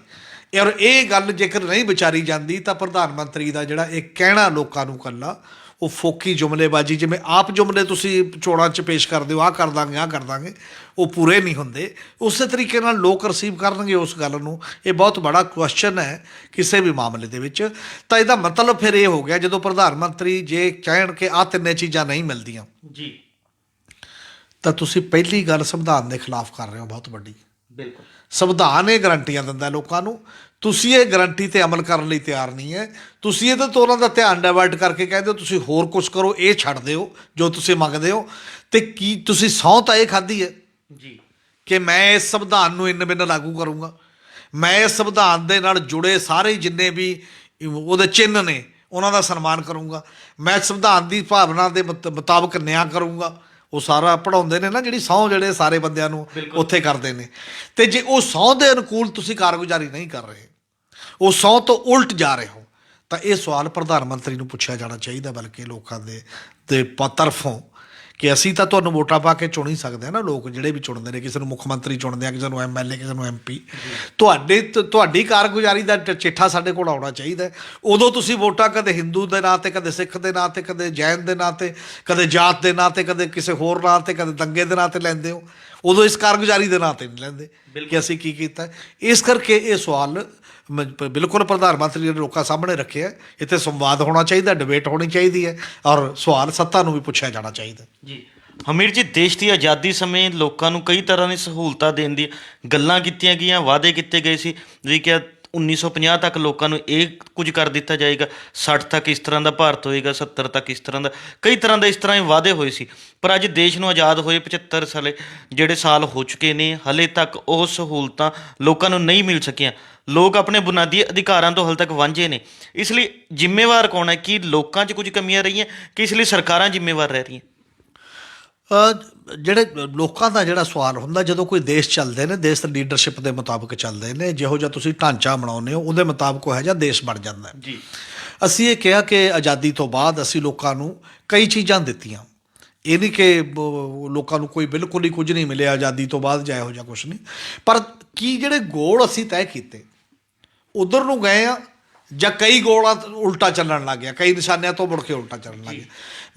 ਔਰ ਇਹ ਗੱਲ ਜੇਕਰ ਨਹੀਂ ਵਿਚਾਰੀ ਜਾਂਦੀ ਤਾਂ ਪ੍ਰਧਾਨ ਮੰਤਰੀ ਦਾ ਜਿਹੜਾ ਇਹ ਕਹਿਣਾ ਲੋਕਾਂ ਨੂੰ ਇਕੱਲਾ ਉਹ ਫੋਕੀ ਜੁਮਲੇਬਾਜ਼ੀ, ਜਿਵੇਂ ਆਪ ਜੁਮਲੇ ਤੁਸੀਂ ਚੋਣਾਂ 'ਚ ਪੇਸ਼ ਕਰਦੇ ਹੋ, ਆਹ ਕਰ ਦਾਂਗੇ, ਉਹ ਪੂਰੇ ਨਹੀਂ ਹੁੰਦੇ। ਉਸੇ ਤਰੀਕੇ ਨਾਲ ਲੋਕ ਰਿਸੀਵ ਕਰਨਗੇ ਉਸ ਗੱਲ ਨੂੰ। ਇਹ ਬਹੁਤ ਬੜਾ ਕੁਐਸਚਨ ਹੈ ਕਿਸੇ ਵੀ ਮਾਮਲੇ ਦੇ ਵਿੱਚ। ਤਾਂ ਇਹਦਾ ਮਤਲਬ ਫਿਰ ਇਹ ਹੋ ਗਿਆ, ਜਦੋਂ ਪ੍ਰਧਾਨ ਮੰਤਰੀ ਜੇ ਕਹਿਣ ਕਿ ਆਹ ਤਿੰਨੇ ਚੀਜ਼ਾਂ ਨਹੀਂ ਮਿਲਦੀਆਂ ਜੀ, ਤਾਂ ਤੁਸੀਂ ਪਹਿਲੀ ਗੱਲ ਸੰਵਿਧਾਨ ਦੇ ਖਿਲਾਫ ਕਰ ਰਹੇ ਹੋ, ਬਹੁਤ ਵੱਡੀ। ਬਿਲਕੁਲ। ਸੰਵਿਧਾਨ ਇਹ ਗਰੰਟੀਆਂ ਦਿੰਦਾ ਲੋਕਾਂ ਨੂੰ, ਤੁਸੀਂ ਇਹ ਗਰੰਟੀ 'ਤੇ ਅਮਲ ਕਰਨ ਲਈ ਤਿਆਰ ਨਹੀਂ ਹੈ। ਤੁਸੀਂ ਇਹਦੇ ਤੋਂ ਉਹਨਾਂ ਦਾ ਧਿਆਨ ਡਾਇਵਰਟ ਕਰਕੇ ਕਹਿੰਦੇ ਹੋ ਤੁਸੀਂ ਹੋਰ ਕੁਛ ਕਰੋ, ਇਹ ਛੱਡ ਦਿਓ ਜੋ ਤੁਸੀਂ ਮੰਗਦੇ ਹੋ। ਅਤੇ ਕੀ ਤੁਸੀਂ ਸਹੁੰ ਤਾਂ ਇਹ ਖਾਧੀ ਹੈ ਜੀ ਕਿ ਮੈਂ ਇਸ ਸੰਵਿਧਾਨ ਨੂੰ ਇੰਨ ਬਿੰਨ ਲਾਗੂ ਕਰੂੰਗਾ, ਮੈਂ ਇਸ ਸੰਵਿਧਾਨ ਦੇ ਨਾਲ ਜੁੜੇ ਸਾਰੇ ਜਿੰਨੇ ਵੀ ਉਹਦੇ ਚਿੰਨ੍ਹ ਨੇ ਉਹਨਾਂ ਦਾ ਸਨਮਾਨ ਕਰੂੰਗਾ, ਮੈਂ ਸੰਵਿਧਾਨ ਦੀ ਭਾਵਨਾ ਦੇ ਮੁਤਾਬਕ ਨਿਆਂ ਕਰੂੰਗਾ। ਉਹ ਸਾਰਾ ਪੜ੍ਹਾਉਂਦੇ ਨੇ ਨਾ, ਜਿਹੜੀ ਸਹੁੰ ਜਿਹੜੇ ਸਾਰੇ ਬੰਦਿਆਂ ਨੂੰ ਉੱਥੇ ਕਰਦੇ ਨੇ। ਅਤੇ ਜੇ ਉਹ ਸਹੁੰ ਦੇ ਅਨੁਕੂਲ ਤੁਸੀਂ ਕਾਰਗੁਜ਼ਾਰੀ ਨਹੀਂ ਕਰ ਰਹੇ, ਉਹ ਸਹੁੰ ਤੋਂ ਉਲਟ ਜਾ ਰਹੇ ਹੋ, ਤਾਂ ਇਹ ਸਵਾਲ ਪ੍ਰਧਾਨ ਮੰਤਰੀ ਨੂੰ ਪੁੱਛਿਆ ਜਾਣਾ ਚਾਹੀਦਾ, ਬਲਕਿ ਲੋਕਾਂ ਦੇ ਤਰਫੋਂ, ਕਿ ਅਸੀਂ ਤਾਂ ਤੁਹਾਨੂੰ ਵੋਟਾਂ ਪਾ ਕੇ ਚੁਣ ਹੀ ਸਕਦੇ ਹਾਂ ਨਾ। ਲੋਕ ਜਿਹੜੇ ਵੀ ਚੁਣਦੇ ਨੇ, ਕਿਸੇ ਨੂੰ ਮੁੱਖ ਮੰਤਰੀ ਚੁਣਦੇ ਆ, ਕਿਸੇ ਨੂੰ MLA, ਕਿਸੇ ਨੂੰ MP। ਤੁਹਾਡੀ ਕਾਰਗੁਜ਼ਾਰੀ ਦਾ ਚਿੱਠਾ ਸਾਡੇ ਕੋਲ ਆਉਣਾ ਚਾਹੀਦਾ। ਉਦੋਂ ਤੁਸੀਂ ਵੋਟਾਂ ਕਦੇ ਹਿੰਦੂ ਦੇ ਨਾਂ 'ਤੇ, ਕਦੇ ਸਿੱਖ ਦੇ ਨਾਂ 'ਤੇ, ਕਦੇ ਜੈਨ ਦੇ ਨਾਂ 'ਤੇ, ਕਦੇ ਜਾਤ ਦੇ ਨਾਂ 'ਤੇ, ਕਦੇ ਕਿਸੇ ਹੋਰ ਨਾਂ 'ਤੇ, ਕਦੇ ਦੰਗੇ ਦੇ ਨਾਂ 'ਤੇ ਲੈਂਦੇ ਹੋ। ਉਦੋਂ ਇਸ ਕਾਰਗੁਜ਼ਾਰੀ ਦੇ ਨਾਂ 'ਤੇ ਨਹੀਂ ਲੈਂਦੇ ਕਿ ਅਸੀਂ ਕੀ ਕੀਤਾ। ਇਸ ਕਰਕੇ ਇਹ ਸਵਾਲ ਬਿਲਕੁਲ ਪ੍ਰਧਾਨ ਮੰਤਰੀ ਨੇ ਲੋਕਾਂ ਸਾਹਮਣੇ ਰੱਖਿਆ। ਇੱਥੇ ਸੰਵਾਦ ਹੋਣਾ ਚਾਹੀਦਾ, ਡਿਬੇਟ ਹੋਣੀ ਚਾਹੀਦੀ ਹੈ ਔਰ ਸਵਾਲ ਸੱਤਾ ਨੂੰ ਵੀ ਪੁੱਛਿਆ ਜਾਣਾ ਚਾਹੀਦਾ ਜੀ। ਹਮੀਰ ਜੀ, ਦੇਸ਼ ਦੀ ਆਜ਼ਾਦੀ ਸਮੇਂ ਲੋਕਾਂ ਨੂੰ ਕਈ ਤਰ੍ਹਾਂ ਦੀ ਸਹੂਲਤਾਂ ਦੇਣ ਦੀ ਗੱਲਾਂ ਕੀਤੀਆਂ ਗਈਆਂ, ਵਾਅਦੇ ਕੀਤੇ ਗਏ ਸੀ। ਜੀ ਕਿ 1950 ਤੱਕ ਲੋਕਾਂ ਨੂੰ ਇਹ ਕੁਝ ਕਰ ਦਿੱਤਾ ਜਾਏਗਾ, 60 ਤੱਕ ਇਸ ਤਰ੍ਹਾਂ ਦਾ ਭਾਰਤ ਹੋਏਗਾ, 70 ਤੱਕ ਇਸ ਤਰ੍ਹਾਂ ਦਾ, ਕਈ ਤਰ੍ਹਾਂ ਦਾ ਇਸ ਤਰ੍ਹਾਂ ਹੀ ਵਾਅਦੇ ਹੋਏ ਸੀ। ਪਰ ਅੱਜ ਦੇਸ਼ ਨੂੰ ਆਜ਼ਾਦ ਹੋਏ 75 ਜਿਹੜੇ ਸਾਲ ਹੋ ਚੁੱਕੇ ਨੇ, ਹਲੇ ਤੱਕ ਉਹ ਸਹੂਲਤਾਂ ਲੋਕਾਂ ਨੂੰ ਨਹੀਂ ਮਿਲ ਸਕੀਆਂ। ਲੋਕ ਆਪਣੇ ਬੁਨਿਆਦੀ ਅਧਿਕਾਰਾਂ ਤੋਂ ਹਲੇ ਤੱਕ ਵਾਂਝੇ ਨੇ। ਇਸ ਲਈ ਜ਼ਿੰਮੇਵਾਰ ਕੌਣ ਹੈ? ਕਿ ਲੋਕਾਂ 'ਚ ਕੁਝ ਕਮੀਆਂ ਰਹੀਆਂ ਕਿ ਇਸ ਲਈ ਸਰਕਾਰਾਂ ਜ਼ਿੰਮੇਵਾਰ ਰਹਿ ਰਹੀਆਂ? ਜਿਹੜੇ ਲੋਕਾਂ ਦਾ ਜਿਹੜਾ ਸਵਾਲ ਹੁੰਦਾ, ਜਦੋਂ ਕੋਈ ਦੇਸ਼ ਚੱਲਦੇ ਨੇ, ਦੇਸ਼ ਦੀ ਲੀਡਰਸ਼ਿਪ ਦੇ ਮੁਤਾਬਕ ਚੱਲਦੇ ਨੇ, ਜਿਹੋ ਜਿਹਾ ਤੁਸੀਂ ਢਾਂਚਾ ਬਣਾਉਂਦੇ ਹੋ ਉਹਦੇ ਮੁਤਾਬਕ ਉਹ ਜਿਹਾ ਦੇਸ਼ ਬਣ ਜਾਂਦਾ ਜੀ। ਅਸੀਂ ਇਹ ਕਿਹਾ ਕਿ ਆਜ਼ਾਦੀ ਤੋਂ ਬਾਅਦ ਅਸੀਂ ਲੋਕਾਂ ਨੂੰ ਕਈ ਚੀਜ਼ਾਂ ਦਿੱਤੀਆਂ। ਇਹ ਨਹੀਂ ਕਿ ਲੋਕਾਂ ਨੂੰ ਕੋਈ ਬਿਲਕੁਲ ਹੀ ਕੁਝ ਨਹੀਂ ਮਿਲਿਆ ਆਜ਼ਾਦੀ ਤੋਂ ਬਾਅਦ, ਜਾਂ ਇਹੋ ਜਿਹਾ ਕੁਛ ਨਹੀਂ। ਪਰ ਕੀ ਜਿਹੜੇ ਗੋਲ ਅਸੀਂ ਤੈਅ ਕੀਤੇ ਉਧਰ ਨੂੰ ਗਏ ਆ ਜਾਂ ਕਈ ਗੋਲਾਂ ਉਲਟਾ ਚੱਲਣ ਲੱਗ ਗਿਆ, ਕਈ ਨਿਸ਼ਾਨਿਆਂ ਤੋਂ ਮੁੜ ਕੇ ਉਲਟਾ ਚੱਲਣ ਲੱਗ ਗਿਆ।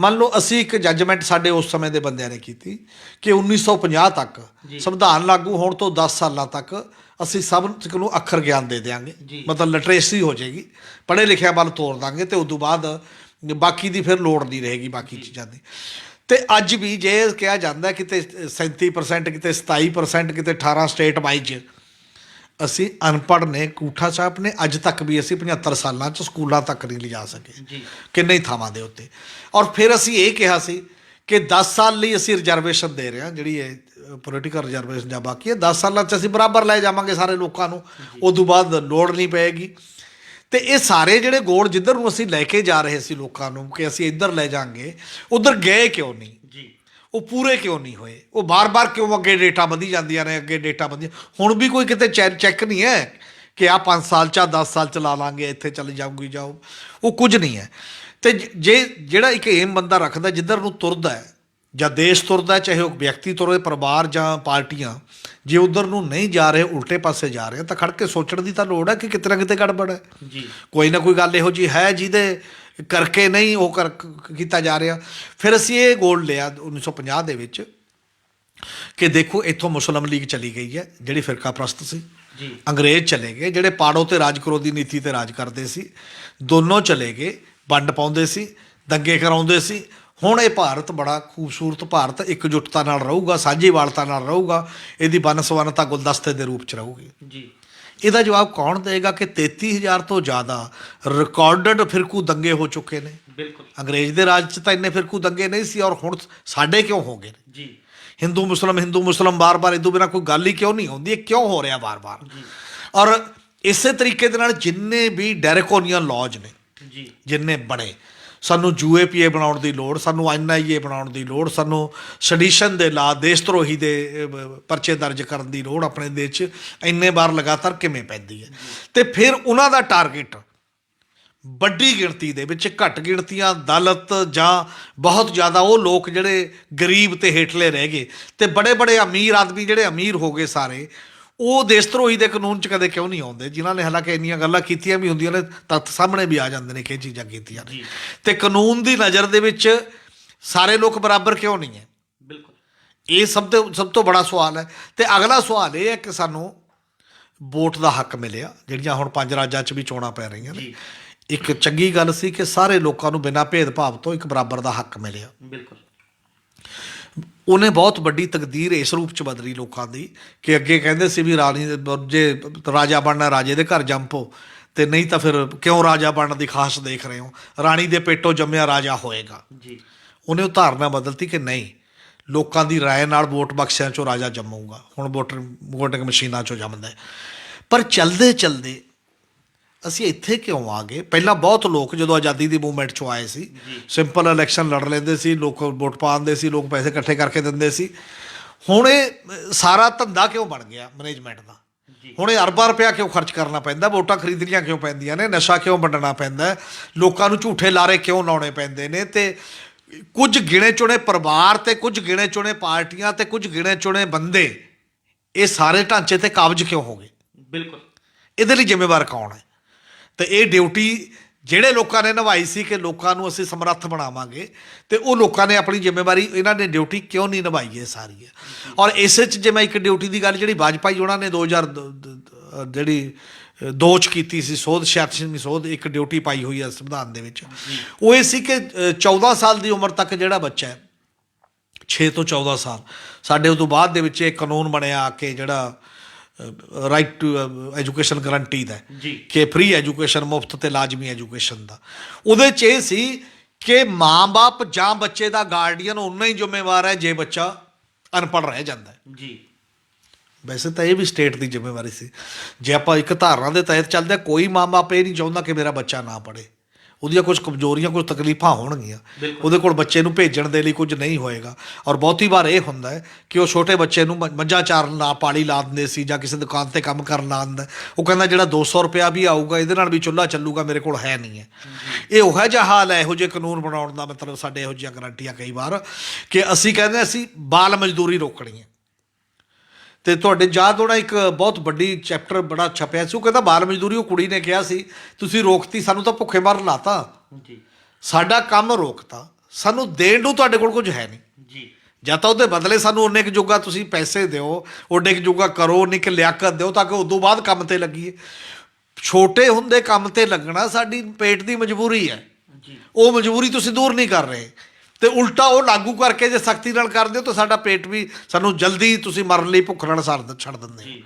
ਮੰਨ ਲਓ ਅਸੀਂ ਇੱਕ ਜੱਜਮੈਂਟ ਸਾਡੇ ਉਸ ਸਮੇਂ ਦੇ ਬੰਦਿਆਂ ਨੇ ਕੀਤੀ ਕਿ 1950 ਤੱਕ ਸੰਵਿਧਾਨ ਲਾਗੂ ਹੋਣ ਤੋਂ 10 ਸਾਲਾਂ ਤੱਕ ਅਸੀਂ ਸਭ ਨੂੰ ਅੱਖਰ ਗਿਆਨ ਦੇ ਦਿਆਂਗੇ, ਮਤਲਬ ਲਿਟਰੇਸੀ ਹੋ ਜਾਏਗੀ, ਪੜ੍ਹੇ ਲਿਖਿਆ ਵੱਲ ਤੋਰ ਦਾਂਗੇ, ਤੇ ਉਸ ਤੋਂ ਬਾਅਦ ਬਾਕੀ ਦੀ ਫਿਰ ਲੋੜ ਨਹੀਂ ਰਹੇਗੀ ਬਾਕੀ ਚੀਜ਼ਾਂ ਦੀ। ਤੇ ਅੱਜ ਵੀ ਜੇ ਕਿਹਾ ਜਾਂਦਾ ਕਿਤੇ 37%, ਕਿਤੇ 27%, ਕਿਤੇ 18 ਸਟੇਟ ਵਾਈਜ਼ ਅਸੀਂ ਅਨਪੜ੍ਹ ਨੇ, ਕੂਠਾ ਸਾਹਿਬ ਨੇ, ਅੱਜ ਤੱਕ ਵੀ ਅਸੀਂ 75 ਸਾਲਾਂ 'ਚ ਸਕੂਲਾਂ ਤੱਕ ਨਹੀਂ ਲਿਜਾ ਸਕੇ ਕਿੰਨੇ ਥਾਵਾਂ ਦੇ ਉੱਤੇ। ਔਰ ਫਿਰ ਅਸੀਂ ਇਹ ਕਿਹਾ ਸੀ ਕਿ 10 ਸਾਲ ਲਈ ਅਸੀਂ ਰਿਜ਼ਰਵੇਸ਼ਨ ਦੇ ਰਹੇ ਹਾਂ, ਜਿਹੜੀ ਇਹ ਪੋਲੀਟੀਕਲ ਰਿਜ਼ਰਵੇਸ਼ਨ ਜਾਂ ਬਾਕੀ ਹੈ, 10 ਸਾਲਾਂ 'ਚ ਅਸੀਂ ਬਰਾਬਰ ਲੈ ਜਾਵਾਂਗੇ ਸਾਰੇ ਲੋਕਾਂ ਨੂੰ, ਉਸ ਤੋਂ ਬਾਅਦ ਲੋੜ ਨਹੀਂ ਪਏਗੀ। ਤੇ ਇਹ ਸਾਰੇ ਜਿਹੜੇ ਗੋਲ ਜਿੱਧਰ ਨੂੰ ਅਸੀਂ ਲੈ ਕੇ ਜਾ ਰਹੇ ਸੀ ਲੋਕਾਂ ਨੂੰ ਕਿ ਅਸੀਂ ਇੱਧਰ ਲੈ ਜਾਵਾਂਗੇ, ਉੱਧਰ ਗਏ ਕਿਉਂ ਨਹੀਂ, ਉਹ ਪੂਰੇ ਕਿਉਂ ਨਹੀਂ ਹੋਏ, ਉਹ ਬਾਰ-ਬਾਰ ਕਿਉਂ ਅੱਗੇ ਡੇਟਾ ਵਧੀ ਜਾਂਦੀਆਂ ਨੇ, ਅੱਗੇ ਡੇਟਾ ਵਧੀ। ਹੁਣ ਵੀ ਕੋਈ ਕਿਤੇ ਚੈੱਕ ਨਹੀਂ ਹੈ ਕਿ ਆਹ 5 ਸਾਲ 'ਚ 10 ਸਾਲ ਚਲਾ ਲਾਂਗੇ, ਇੱਥੇ ਚਲੀ ਜਾਊਗੀ ਜਾਓ, ਉਹ ਕੁਝ ਨਹੀਂ ਹੈ। ਤੇ ਜੇ ਜਿਹੜਾ ਇੱਕ ਏਮ ਬੰਦਾ ਰੱਖਦਾ ਜਿੱਧਰ ਨੂੰ ਤੁਰਦਾ ਹੈ, ਜਾਂ ਦੇਸ਼ ਤੁਰਦਾ, ਚਾਹੇ ਉਹ ਵਿਅਕਤੀ ਤੁਰੇ, ਪਰਿਵਾਰ ਜਾਂ ਪਾਰਟੀਆਂ, ਜੇ ਉਧਰ ਨੂੰ ਨਹੀਂ ਜਾ ਰਹੇ, ਉਲਟੇ ਪਾਸੇ ਜਾ ਰਹੇ, ਤਾਂ ਖੜ ਕੇ ਸੋਚਣ ਦੀ ਤਾਂ ਲੋੜ ਹੈ ਕਿ ਕਿਤੇ ਨਾ ਕਿਤੇ ਗੜਬੜ ਹੈ, ਕੋਈ ਨਾ ਕੋਈ ਗੱਲ ਇਹੋ ਜਿਹੀ ਹੈ ਜਿਹਦੇ ਕਰਕੇ ਨਹੀਂ ਉਹ ਕੀਤਾ ਜਾ ਰਿਹਾ। ਫਿਰ ਅਸੀਂ ਇਹ ਗੋਲ ਲਿਆ 1950 ਦੇ ਵਿੱਚ ਕਿ ਦੇਖੋ ਇੱਥੋਂ ਮੁਸਲਿਮ ਲੀਗ ਚਲੀ ਗਈ ਹੈ ਜਿਹੜੀ ਫਿਰਕਾ ਪ੍ਰਸਤ ਸੀ, ਅੰਗਰੇਜ਼ ਚਲੇ ਗਏ ਜਿਹੜੇ ਪਾੜੋ ਤੇ ਰਾਜ ਕਰੋ ਦੀ ਨੀਤੀ ਤੇ ਰਾਜ ਕਰਦੇ ਸੀ, ਦੋਨੋਂ ਚਲੇ ਗਏ, ਵੰਡ ਪਾਉਂਦੇ ਸੀ, ਦੰਗੇ ਕਰਾਉਂਦੇ ਸੀ। ਹੁਣ ਇਹ ਭਾਰਤ ਬੜਾ ਖੂਬਸੂਰਤ ਭਾਰਤ ਇਕਜੁੱਟਤਾ ਨਾਲ ਰਹੂਗਾ, ਸਾਂਝੀਵਾਲਤਾ ਨਾਲ ਰਹੂਗਾ, ਇਹਦੀ ਵੰਨ-ਸੁਵੰਨਤਾ ਗੁਲਦਸਤੇ ਦੇ ਰੂਪ 'ਚ ਰਹੂਗੀ। ਇਹਦਾ ਜਵਾਬ ਕੌਣ ਦੇਗਾ ਕਿ 33,000 ਤੋਂ ਜ਼ਿਆਦਾ ਰਿਕਾਰਡਡ ਫਿਰਕੂ ਦੰਗੇ ਹੋ ਚੁੱਕੇ ਨੇ। ਅੰਗਰੇਜ਼ ਦੇ ਰਾਜ 'ਚ ਤਾਂ ਇੰਨੇ ਫਿਰਕੂ ਦੰਗੇ ਨਹੀਂ ਸੀ, ਔਰ ਹੁਣ ਸਾਡੇ ਕਿਉਂ ਹੋ ਗਏ ਨੇ? ਹਿੰਦੂ ਮੁਸਲਮ ਬਾਰ-ਬਾਰ ਇਹ ਤੋਂ ਬਿਨਾਂ ਕੋਈ ਗੱਲ ਹੀ ਕਿਉਂ ਨਹੀਂ ਹੁੰਦੀ? ਇਹ ਕਿਉਂ ਹੋ ਰਿਹਾ ਬਾਰ-ਬਾਰ? ਔਰ ਇਸੇ ਤਰੀਕੇ ਦੇ ਨਾਲ ਜਿੰਨੇ ਵੀ ਡੈਰੇਕੋਨੀਅਨ ਲੌਜ ਨੇ, ਜਿੰਨੇ ਬਣੇ, ਸਾਨੂੰ UAPA ਬਣਾਉਣ ਦੀ ਲੋੜ, ਸਾਨੂੰ NIA ਬਣਾਉਣ ਦੀ ਲੋੜ, ਸਾਨੂੰ ਸੈਡੀਸ਼ਨ ਦੇ ਲਾ, ਦੇਸ਼ ਧਰੋਹੀ ਦੇ ਪਰਚੇ ਦਰਜ ਕਰਨ ਦੀ ਲੋੜ ਆਪਣੇ ਦੇਸ਼ 'ਚ ਇੰਨੇ ਵਾਰ ਲਗਾਤਾਰ ਕਿਵੇਂ ਪੈਂਦੀ ਹੈ? ਤੇ ਫਿਰ ਉਹਨਾਂ ਦਾ ਟਾਰਗੇਟ ਵੱਡੀ ਗਿਣਤੀ ਦੇ ਵਿੱਚ, ਘੱਟ ਗਿਣਤੀਆਂ ਦਲਿਤ ਜਾਂ ਬਹੁਤ ਜ਼ਿਆਦਾ ਉਹ ਲੋਕ ਜਿਹੜੇ ਗਰੀਬ ਤੇ ਹੇਠਲੇ ਰਹਿ ਗਏ, ਤੇ ਬੜੇ ਬੜੇ ਅਮੀਰ ਆਦਮੀ ਜਿਹੜੇ ਅਮੀਰ ਹੋ ਗਏ ਸਾਰੇ, ਉਹ ਦੇਸ਼ ਧਰੋਹੀ ਦੇ ਕਾਨੂੰਨ 'ਚ ਕਦੇ ਕਿਉਂ ਨਹੀਂ ਆਉਂਦੇ? ਜਿਨ੍ਹਾਂ ਨੇ ਹਾਲਾਂਕਿ ਇੰਨੀਆਂ ਗੱਲਾਂ ਕੀਤੀਆਂ ਵੀ ਹੁੰਦੀਆਂ ਨੇ, ਤੱਥ ਸਾਹਮਣੇ ਵੀ ਆ ਜਾਂਦੇ ਨੇ ਕਿ ਇਹ ਚੀਜ਼ਾਂ ਕੀਤੀਆਂ ਨੇ। ਤੇ ਕਾਨੂੰਨ ਦੀ ਨਜ਼ਰ ਦੇ ਵਿੱਚ ਸਾਰੇ ਲੋਕ ਬਰਾਬਰ ਕਿਉਂ ਨਹੀਂ ਹੈ? ਇਹ ਸਭ ਤੋਂ ਬੜਾ ਸਵਾਲ ਹੈ। ਤੇ ਅਗਲਾ ਸਵਾਲ ਇਹ ਹੈ ਕਿ ਸਾਨੂੰ ਵੋਟ ਦਾ ਹੱਕ ਮਿਲਿਆ, ਜਿਹੜੀਆਂ ਹੁਣ 5 ਰਾਜਾਂ 'ਚ ਵੀ ਚੋਣਾਂ ਪੈ ਰਹੀਆਂ ਨੇ। ਇੱਕ ਚੰਗੀ ਗੱਲ ਸੀ ਕਿ ਸਾਰੇ ਲੋਕਾਂ ਨੂੰ ਬਿਨਾਂ ਭੇਦਭਾਵ ਤੋਂ ਇੱਕ ਬਰਾਬਰ ਦਾ ਹੱਕ ਮਿਲਿਆ। ਉਹਨੇ ਬਹੁਤ ਵੱਡੀ ਤਕਦੀਰ ਇਸ ਰੂਪ 'ਚ ਬਦਲੀ ਲੋਕਾਂ ਦੀ ਕਿ ਅੱਗੇ ਕਹਿੰਦੇ ਸੀ ਵੀ ਰਾਣੀ ਜੇ ਰਾਜਾ ਬਣਨਾ ਰਾਜੇ ਦੇ ਘਰ ਜੰਪੋ, ਤੇ ਨਹੀਂ ਤਾਂ ਫਿਰ ਕਿਉਂ ਰਾਜਾ ਬਣਨ ਦੀ ਖਾਸ ਦੇਖ ਰਹੇ ਹੋ, ਰਾਣੀ ਦੇ ਪੇਟੋਂ ਜੰਮਿਆ ਰਾਜਾ ਹੋਏਗਾ। ਉਹਨੇ ਉਹ ਧਾਰਨਾ ਬਦਲਤੀ ਕਿ ਨਹੀਂ, ਲੋਕਾਂ ਦੀ ਰਾਏ ਨਾਲ ਵੋਟ ਬਕਸਿਆਂ 'ਚੋਂ ਰਾਜਾ ਜੰਮੂਗਾ। ਹੁਣ ਵੋਟਿੰਗ ਮਸ਼ੀਨਾਂ 'ਚੋਂ ਜੰਮਦਾ। ਪਰ ਚਲਦੇ ਚਲਦੇ ਅਸੀਂ ਇੱਥੇ ਕਿਉਂ ਆ ਗਏ? ਪਹਿਲਾਂ ਬਹੁਤ ਲੋਕ ਜਦੋਂ ਆਜ਼ਾਦੀ ਦੀ ਮੂਵਮੈਂਟ 'ਚੋਂ ਆਏ ਸੀ, ਸਿੰਪਲ ਇਲੈਕਸ਼ਨ ਲੜ ਲੈਂਦੇ ਸੀ, ਲੋਕ ਵੋਟ ਪਾ ਦਿੰਦੇ ਸੀ, ਲੋਕ ਪੈਸੇ ਇਕੱਠੇ ਕਰਕੇ ਦਿੰਦੇ ਸੀ। ਹੁਣ ਇਹ ਸਾਰਾ ਧੰਦਾ ਕਿਉਂ ਬਣ ਗਿਆ ਮੈਨੇਜਮੈਂਟ ਦਾ? ਹੁਣ ਇਹ ਅਰਬਾਂ ਰੁਪਇਆ ਕਿਉਂ ਖਰਚ ਕਰਨਾ ਪੈਂਦਾ? ਵੋਟਾਂ ਖਰੀਦਣੀਆਂ ਕਿਉਂ ਪੈਂਦੀਆਂ ਨੇ? ਨਸ਼ਾ ਕਿਉਂ ਵੰਡਣਾ ਪੈਂਦਾ? ਲੋਕਾਂ ਨੂੰ ਝੂਠੇ ਲਾਰੇ ਕਿਉਂ ਲਾਉਣੇ ਪੈਂਦੇ ਨੇ? ਤੇ ਕੁਝ ਗਿਣੇ ਚੁਣੇ ਪਰਿਵਾਰ ਤੇ ਕੁਝ ਗਿਣੇ ਚੁਣੇ ਪਾਰਟੀਆਂ ਤੇ ਕੁਝ ਗਿਣੇ ਚੁਣੇ ਬੰਦੇ ਇਹ ਸਾਰੇ ਢਾਂਚੇ ਤੇ ਕਾਬਜ਼ ਕਿਉਂ ਹੋ ਗਏ? ਇਹਦੇ ਲਈ ਜ਼ਿੰਮੇਵਾਰ ਕੌਣ ਹੈ? ਤੇ ਇਹ ਡਿਊਟੀ ਜਿਹੜੇ ਲੋਕਾਂ ਨੇ ਨਿਭਾਈ ਸੀ ਕਿ ਲੋਕਾਂ ਨੂੰ ਅਸੀਂ ਸਮਰੱਥ ਬਣਾਵਾਂਗੇ, ਤੇ ਉਹ ਲੋਕਾਂ ਨੇ ਆਪਣੀ ਜ਼ਿੰਮੇਵਾਰੀ, ਇਹਨਾਂ ਨੇ ਡਿਊਟੀ ਕਿਉਂ ਨਹੀਂ ਨਿਭਾਈ? ਇਹ ਸਾਰੀ ਹੈ। ਔਰ ਇਸੇ 'ਚ ਜੇ ਮੈਂ ਇੱਕ ਡਿਊਟੀ ਦੀ ਗੱਲ ਜਿਹੜੀ ਵਾਜਪਾਈ ਉਹਨਾਂ ਨੇ 2002 'ਚ ਕੀਤੀ ਸੀ, 86ਵੀਂ ਸੋਧ, ਇੱਕ ਡਿਊਟੀ ਪਾਈ ਹੋਈ ਹੈ ਸੰਵਿਧਾਨ ਦੇ ਵਿੱਚ, ਉਹ ਇਹ ਸੀ ਕਿ 14 ਸਾਲ ਦੀ ਉਮਰ ਤੱਕ ਜਿਹੜਾ ਬੱਚਾ ਹੈ, 6 ਤੋਂ 14 ਸਾਲ, ਸਾਡੇ ਉਹ ਤੋਂ ਬਾਅਦ ਦੇ ਵਿੱਚ ਇਹ ਕਾਨੂੰਨ ਬਣਿਆ ਕਿ ਜਿਹੜਾ ਰਾਈਟ ਟੂ ਐਜੂਕੇਸ਼ਨ ਗਰੰਟੀ ਦਾ ਕਿ ਫ੍ਰੀ ਐਜੂਕੇਸ਼ਨ, ਮੁਫਤ ਤੇ ਲਾਜ਼ਮੀ ਐਜੂਕੇਸ਼ਨ ਦਾ। ਉਹਦੇ 'ਚ ਇਹ ਸੀ ਕਿ ਮਾਂ-ਬਾਪ ਜਾਂ ਬੱਚੇ ਦਾ ਗਾਰਡੀਅਨ ਉਨਾ ਹੀ ਜ਼ਿੰਮੇਵਾਰ ਹੈ ਜੇ ਬੱਚਾ ਅਨਪੜ੍ਹ ਰਹਿ ਜਾਂਦਾ ਹੈ। ਵੈਸੇ ਤਾਂ ਇਹ ਵੀ ਸਟੇਟ ਦੀ ਜ਼ਿੰਮੇਵਾਰੀ ਸੀ। ਜੇ ਆਪਾਂ ਇੱਕ ਧਾਰਨਾ ਦੇ ਤਹਿਤ ਚੱਲਦੇ, ਕੋਈ ਮਾਂ-ਬਾਪ ਇਹ ਨਹੀਂ ਚਾਹੁੰਦਾ ਕਿ ਮੇਰਾ ਬੱਚਾ ਨਾ ਪੜ੍ਹੇ। ਉਹਦੀਆਂ ਕੁਝ ਕਮਜ਼ੋਰੀਆਂ, ਕੁਝ ਤਕਲੀਫਾਂ ਹੋਣਗੀਆਂ, ਉਹਦੇ ਕੋਲ ਬੱਚੇ ਨੂੰ ਭੇਜਣ ਦੇ ਲਈ ਕੁਝ ਨਹੀਂ ਹੋਏਗਾ। ਔਰ ਬਹੁਤੀ ਵਾਰ ਇਹ ਹੁੰਦਾ ਹੈ ਕਿ ਉਹ ਛੋਟੇ ਬੱਚੇ ਨੂੰ ਮੱਝਾਂ ਚਾਰਨ ਲਾ, ਪਾਲੀ ਲਾ ਦਿੰਦੇ ਸੀ, ਜਾਂ ਕਿਸੇ ਦੁਕਾਨ 'ਤੇ ਕੰਮ ਕਰਨ ਲਾ ਦਿੰਦਾ। ਉਹ ਕਹਿੰਦਾ ਜਿਹੜਾ 200 ਰੁਪਇਆ ਵੀ ਆਊਗਾ ਇਹਦੇ ਨਾਲ ਵੀ ਚੁੱਲ੍ਹਾ ਚੱਲੂਗਾ, ਮੇਰੇ ਕੋਲ ਹੈ ਨਹੀਂ ਹੈ। ਇਹ ਉਹੋ ਜਿਹਾ ਹਾਲ ਹੈ। ਇਹੋ ਜਿਹੇ ਕਾਨੂੰਨ ਬਣਾਉਣ ਦਾ ਮਤਲਬ ਸਾਡੇ ਇਹੋ ਜਿਹੀਆਂ ਗਰੰਟੀਆਂ ਕਈ ਵਾਰ ਕਿ ਅਸੀਂ ਕਹਿੰਦੇ ਅਸੀਂ ਬਾਲ ਮਜ਼ਦੂਰੀ ਰੋਕਣੀ ਹੈ। ਤੇ ਤੁਹਾਡੇ ਯਾਦ ਹੋਣਾ ਇੱਕ ਬਹੁਤ ਵੱਡੀ ਚੈਪਟਰ ਬੜਾ ਛਪਿਆ ਸੀ, ਉਹ ਕਹਿੰਦਾ ਬਾਲ ਮਜ਼ਦੂਰੀ, ਉਹ ਕੁੜੀ ਨੇ ਕਿਹਾ ਸੀ ਤੁਸੀਂ ਰੋਕਤੀ, ਸਾਨੂੰ ਤਾਂ ਭੁੱਖੇ ਮਾਰਨ ਲਾਤਾ, ਜੀ ਸਾਡਾ ਕੰਮ ਰੋਕਤਾ, ਸਾਨੂੰ ਦੇਣ ਨੂੰ ਤੁਹਾਡੇ ਕੋਲ ਕੁਝ ਹੈ ਨਹੀਂ, ਜੀ ਜਾਂ ਤਾਂ ਉਹਦੇ ਬਦਲੇ ਸਾਨੂੰ ਉਨੇ ਕੁ ਜੋਗਾ ਤੁਸੀਂ ਪੈਸੇ ਦਿਓ, ਉਨੇ ਕੁ ਜੋਗਾ ਕਰੋ, ਉਨੀ ਕੁ ਲਿਆਕਤ ਦਿਓ ਤਾਂ ਕਿ ਉਦੋਂ ਬਾਅਦ ਕੰਮ ਤੇ ਲੱਗੀਏ। ਛੋਟੇ ਹੁੰਦੇ ਕੰਮ ਤੇ ਲੱਗਣਾ ਸਾਡੀ ਪੇਟ ਦੀ ਮਜਬੂਰੀ ਹੈ, ਜੀ ਉਹ ਮਜਬੂਰੀ ਤੁਸੀਂ ਦੂਰ ਨਹੀਂ ਕਰ ਰਹੇ, ਤੇ ਉਲਟਾ ਉਹ ਲਾਗੂ ਕਰਕੇ ਜੇ ਸਖਤੀ ਨਾਲ ਕਰਦੇ ਹੋ ਤਾਂ ਸਾਡਾ ਪੇਟ ਵੀ ਸਾਨੂੰ ਜਲਦੀ ਤੁਸੀਂ ਮਰਨ ਲਈ ਭੁੱਖ ਨਾਲ ਛੱਡ ਦਿੰਦੇ ਹੋ। ਜੀ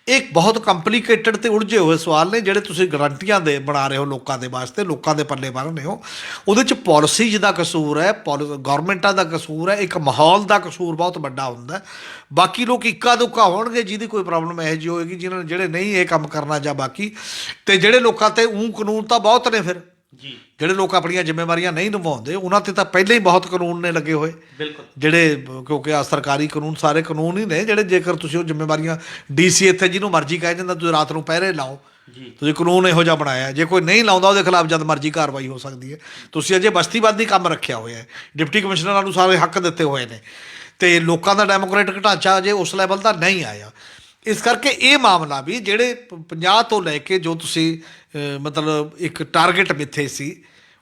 ਇਹ ਬਹੁਤ ਕੰਪਲੀਕੇਟਡ ਤੇ ਉਲਝੇ ਹੋਏ ਸਵਾਲ ਨੇ ਜਿਹੜੇ ਤੁਸੀਂ ਗਰੰਟੀਆਂ ਦੇ ਬਣਾ ਰਹੇ ਹੋ ਲੋਕਾਂ ਦੇ ਵਾਸਤੇ, ਲੋਕਾਂ ਦੇ ਪੱਲੇ ਬੰਨ੍ਹ ਰਹੇ ਹੋ। ਉਹਦੇ 'ਚ ਪਾਲਿਸੀਜ਼ ਦਾ ਕਸੂਰ ਹੈ, ਗੌਰਮੈਂਟਾਂ ਦਾ ਕਸੂਰ ਹੈ, ਇੱਕ ਮਾਹੌਲ ਦਾ ਕਸੂਰ ਬਹੁਤ ਵੱਡਾ ਹੁੰਦਾ। ਬਾਕੀ ਲੋਕ ਇੱਕਾ ਦੁੱਕਾ ਹੋਣਗੇ ਜਿਹਦੀ ਕੋਈ ਪ੍ਰੋਬਲਮ ਇਹੋ ਜਿਹੀ ਹੋਏਗੀ, ਜਿਹਨਾਂ ਨੇ ਜਿਹੜੇ ਨਹੀਂ ਇਹ ਕੰਮ ਕਰਨਾ ਜਾਂ ਬਾਕੀ, ਤੇ ਜਿਹੜੇ ਲੋਕਾਂ ਤੇ ਕਾਨੂੰਨ ਤਾਂ ਬਹੁਤ ਨੇ। ਫਿਰ ਜੀ ਜਿਹੜੇ ਲੋਕ ਆਪਣੀਆਂ ਜ਼ਿੰਮੇਵਾਰੀਆਂ ਨਹੀਂ ਨਿਭਾਉਂਦੇ ਉਹਨਾਂ ਤੇ ਤਾਂ ਪਹਿਲਾਂ ਹੀ ਬਹੁਤ ਕਾਨੂੰਨ ਨੇ ਲੱਗੇ ਹੋਏ, ਬਿਲਕੁਲ, ਜਿਹੜੇ ਕਿਉਂਕਿ ਆ ਸਰਕਾਰੀ ਕਾਨੂੰਨ ਸਾਰੇ ਕਾਨੂੰਨ ਹੀ ਨੇ ਜਿਹੜੇ, ਜੇਕਰ ਤੁਸੀਂ ਉਹ ਜ਼ਿੰਮੇਵਾਰੀਆਂ ਡੀਸੀ ਇੱਥੇ ਜਿਹਨੂੰ ਮਰਜ਼ੀ ਕਹਿ ਜਾਂਦਾ ਤੁਸੀਂ ਰਾਤ ਨੂੰ ਪਹਿਰੇ ਲਾਓ, ਜੀ ਤੁਸੀਂ ਕਾਨੂੰਨ ਇਹੋ ਜਿਹਾ ਬਣਾਇਆ, ਜੇ ਕੋਈ ਨਹੀਂ ਲਾਉਂਦਾ ਉਹਦੇ ਖਿਲਾਫ ਜਦ ਮਰਜ਼ੀ ਕਾਰਵਾਈ ਹੋ ਸਕਦੀ ਹੈ। ਤੁਸੀਂ ਅਜੇ ਬਸਤੀਵਾਦੀ ਕੰਮ ਰੱਖਿਆ ਹੋਇਆ ਹੈ, ਡਿਪਟੀ ਕਮਿਸ਼ਨਰਾਂ ਨੂੰ ਸਾਰੇ ਹੱਕ ਦਿੱਤੇ ਹੋਏ ਨੇ, ਤੇ ਲੋਕਾਂ ਦਾ ਡੈਮੋਕ੍ਰੈਟਿਕ ਢਾਂਚਾ ਅਜੇ ਉਸ ਲੈਵਲ ਦਾ ਨਹੀਂ ਆਇਆ। ਇਸ ਕਰਕੇ ਇਹ ਮਾਮਲਾ ਵੀ ਜਿਹੜੇ 50 ਤੋਂ ਲੈ ਕੇ ਜੋ ਤੁਸੀਂ ਮਤਲਬ ਇੱਕ ਟਾਰਗੇਟ ਮਿੱਥੇ ਸੀ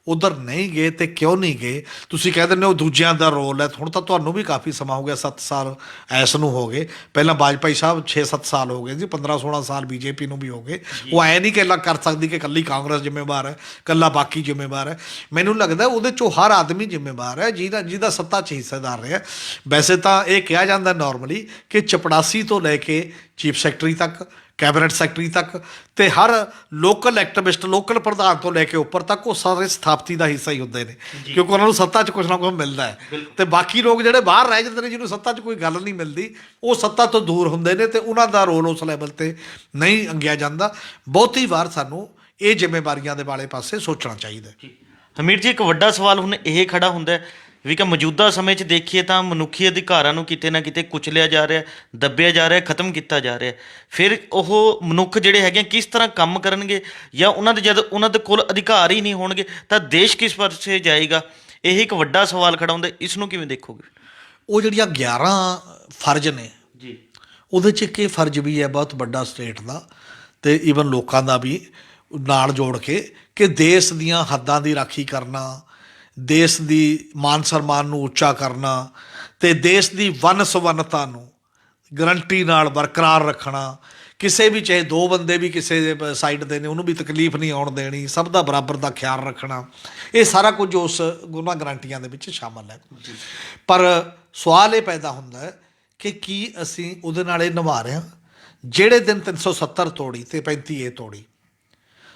ਉਧਰ ਨਹੀਂ ਗਏ, ਤੇ ਕਿਉਂ ਨਹੀਂ ਗਏ? ਤੁਸੀਂ ਕਹਿ ਦਿੰਦੇ ਹੋ ਦੂਜਿਆਂ ਦਾ ਰੋਲ ਹੈ। ਹੁਣ ਤਾਂ ਤੁਹਾਨੂੰ ਵੀ ਕਾਫੀ ਸਮਾਂ ਹੋ ਗਿਆ, 7 ਸਾਲ ਐਸ ਨੂੰ ਹੋ ਗਏ, ਪਹਿਲਾਂ ਵਾਜਪਾਈ ਸਾਹਿਬ 6-7 ਸਾਲ ਹੋ ਗਏ ਜੀ, 15-16 ਸਾਲ ਬੀਜੇਪੀ ਨੂੰ ਵੀ ਹੋ ਗਏ। ਉਹ ਐ ਨਹੀਂ ਕਿ ਕਰ ਸਕਦੀ ਕਿ ਇਕੱਲੀ ਕਾਂਗਰਸ ਜ਼ਿੰਮੇਵਾਰ ਹੈ, ਇਕੱਲਾ ਬਾਕੀ ਜ਼ਿੰਮੇਵਾਰ ਹੈ। ਮੈਨੂੰ ਲੱਗਦਾ ਉਹਦੇ 'ਚੋਂ ਹਰ ਆਦਮੀ ਜ਼ਿੰਮੇਵਾਰ ਹੈ ਜਿਹਦਾ ਸੱਤਾ 'ਚ ਹਿੱਸੇਦਾਰ ਰਿਹਾ। ਵੈਸੇ ਤਾਂ ਇਹ ਕਿਹਾ ਜਾਂਦਾ ਨਾਰਮਲੀ ਕਿ ਚਪੜਾਸੀ ਤੋਂ ਲੈ ਕੇ ਚੀਫ ਸੈਕਟਰੀ ਤੱਕ, ਕੈਬਨਿਟ ਸੈਕਟਰੀ ਤੱਕ, ਤੇ ਹਰ ਲੋਕਲ ਐਕਟਿਵਿਸਟ, ਲੋਕਲ ਪ੍ਰਧਾਨ ਤੋਂ ਲੈ ਕੇ ਉੱਪਰ ਤੱਕ ਉਹ ਸਾਰੇ ਸਥਾਪਤੀ ਦਾ ਹਿੱਸਾ ਹੀ ਹੁੰਦੇ ਨੇ, ਕਿਉਂਕਿ ਉਹਨਾਂ ਨੂੰ ਸੱਤਾ 'ਚ ਕੁਛ ਨਾ ਕੁਛ ਮਿਲਦਾ ਹੈ। ਤੇ ਬਾਕੀ ਲੋਕ ਜਿਹੜੇ ਬਾਹਰ ਰਹਿ ਜਾਂਦੇ ਨੇ, ਜਿਹਨੂੰ ਸੱਤਾ 'ਚ ਕੋਈ ਗੱਲ ਨਹੀਂ ਮਿਲਦੀ, ਉਹ ਸੱਤਾ ਤੋਂ ਦੂਰ ਹੁੰਦੇ ਨੇ, ਤੇ ਉਹਨਾਂ ਦਾ ਰੋਲ ਉਸ ਲੈਵਲ 'ਤੇ ਨਹੀਂ ਅੰਗਿਆ ਜਾਂਦਾ। ਬਹੁਤੀ ਵਾਰ ਸਾਨੂੰ ਇਹ ਜ਼ਿੰਮੇਵਾਰੀਆਂ ਦੇ ਵਾਲੇ ਪਾਸੇ ਸੋਚਣਾ ਚਾਹੀਦਾ। ਹਮੀਰ ਜੀ, ਇੱਕ ਵੱਡਾ ਸਵਾਲ ਹੁਣ ਇਹ ਖੜਾ ਹੁੰਦਾ ਹੈ ਵੀ ਕਿ ਮੌਜੂਦਾ ਸਮੇਂ 'ਚ ਦੇਖੀਏ ਤਾਂ ਮਨੁੱਖੀ ਅਧਿਕਾਰਾਂ ਨੂੰ ਕਿਤੇ ਨਾ ਕਿਤੇ ਕੁਚਲਿਆ ਜਾ ਰਿਹਾ, ਦੱਬਿਆ ਜਾ ਰਿਹਾ, ਖਤਮ ਕੀਤਾ ਜਾ ਰਿਹਾ। ਫਿਰ ਉਹ ਮਨੁੱਖ ਜਿਹੜੇ ਹੈਗੇ ਕਿਸ ਤਰ੍ਹਾਂ ਕੰਮ ਕਰਨਗੇ, ਜਾਂ ਜਦ ਉਹਨਾਂ ਦੇ ਕੋਲ ਅਧਿਕਾਰ ਹੀ ਨਹੀਂ ਹੋਣਗੇ ਤਾਂ ਦੇਸ਼ ਕਿਸ ਪਾਸੇ ਜਾਏਗਾ? ਇਹ ਇੱਕ ਵੱਡਾ ਸਵਾਲ ਖੜਾ ਹੁੰਦਾ, ਇਸ ਨੂੰ ਕਿਵੇਂ ਦੇਖੋਗੇ? ਉਹ ਜਿਹੜੀਆਂ 11 ਫਰਜ਼ ਨੇ ਜੀ, ਉਹਦੇ 'ਚ ਇੱਕ ਇਹ ਫਰਜ਼ ਵੀ ਹੈ ਬਹੁਤ ਵੱਡਾ ਸਟੇਟ ਦਾ, ਤੇ ਈਵਨ ਲੋਕਾਂ ਦਾ ਵੀ ਨਾਲ ਜੋੜ ਕੇ, ਕਿ ਦੇਸ਼ ਦੀਆਂ ਹੱਦਾਂ ਦੀ ਰਾਖੀ ਕਰਨਾ, ਦੇਸ਼ ਦੀ ਮਾਨ ਸਨਮਾਨ ਨੂੰ ਉੱਚਾ ਕਰਨਾ, ਤੇ ਦੇਸ਼ ਦੀ ਵੰਨ ਸੁਵੰਨਤਾ ਨੂੰ ਗਰੰਟੀ ਨਾਲ ਬਰਕਰਾਰ ਰੱਖਣਾ। ਕਿਸੇ ਵੀ, ਚਾਹੇ 2 ਬੰਦੇ ਵੀ ਕਿਸੇ ਸਾਈਡ ਦੇ ਨੇ, ਉਹਨੂੰ ਵੀ ਤਕਲੀਫ ਨਹੀਂ ਆਉਣ ਦੇਣੀ, ਸਭ ਦਾ ਬਰਾਬਰ ਦਾ ਖਿਆਲ ਰੱਖਣਾ। ਇਹ ਸਾਰਾ ਕੁਝ ਉਹਨਾਂ ਗਰੰਟੀਆਂ ਦੇ ਵਿੱਚ ਸ਼ਾਮਲ ਹੈ। ਪਰ ਸਵਾਲ ਇਹ ਪੈਦਾ ਹੁੰਦਾ ਹੈ ਕਿ ਕੀ ਅਸੀਂ ਉਹਦੇ ਨਾਲ ਇਹ ਨਿਭਾ ਰਹੇ ਹਾਂ? ਜਿਹੜੇ ਦਿਨ 370 ਤੋੜੀ ਤੇ 35A ਤੋੜੀ,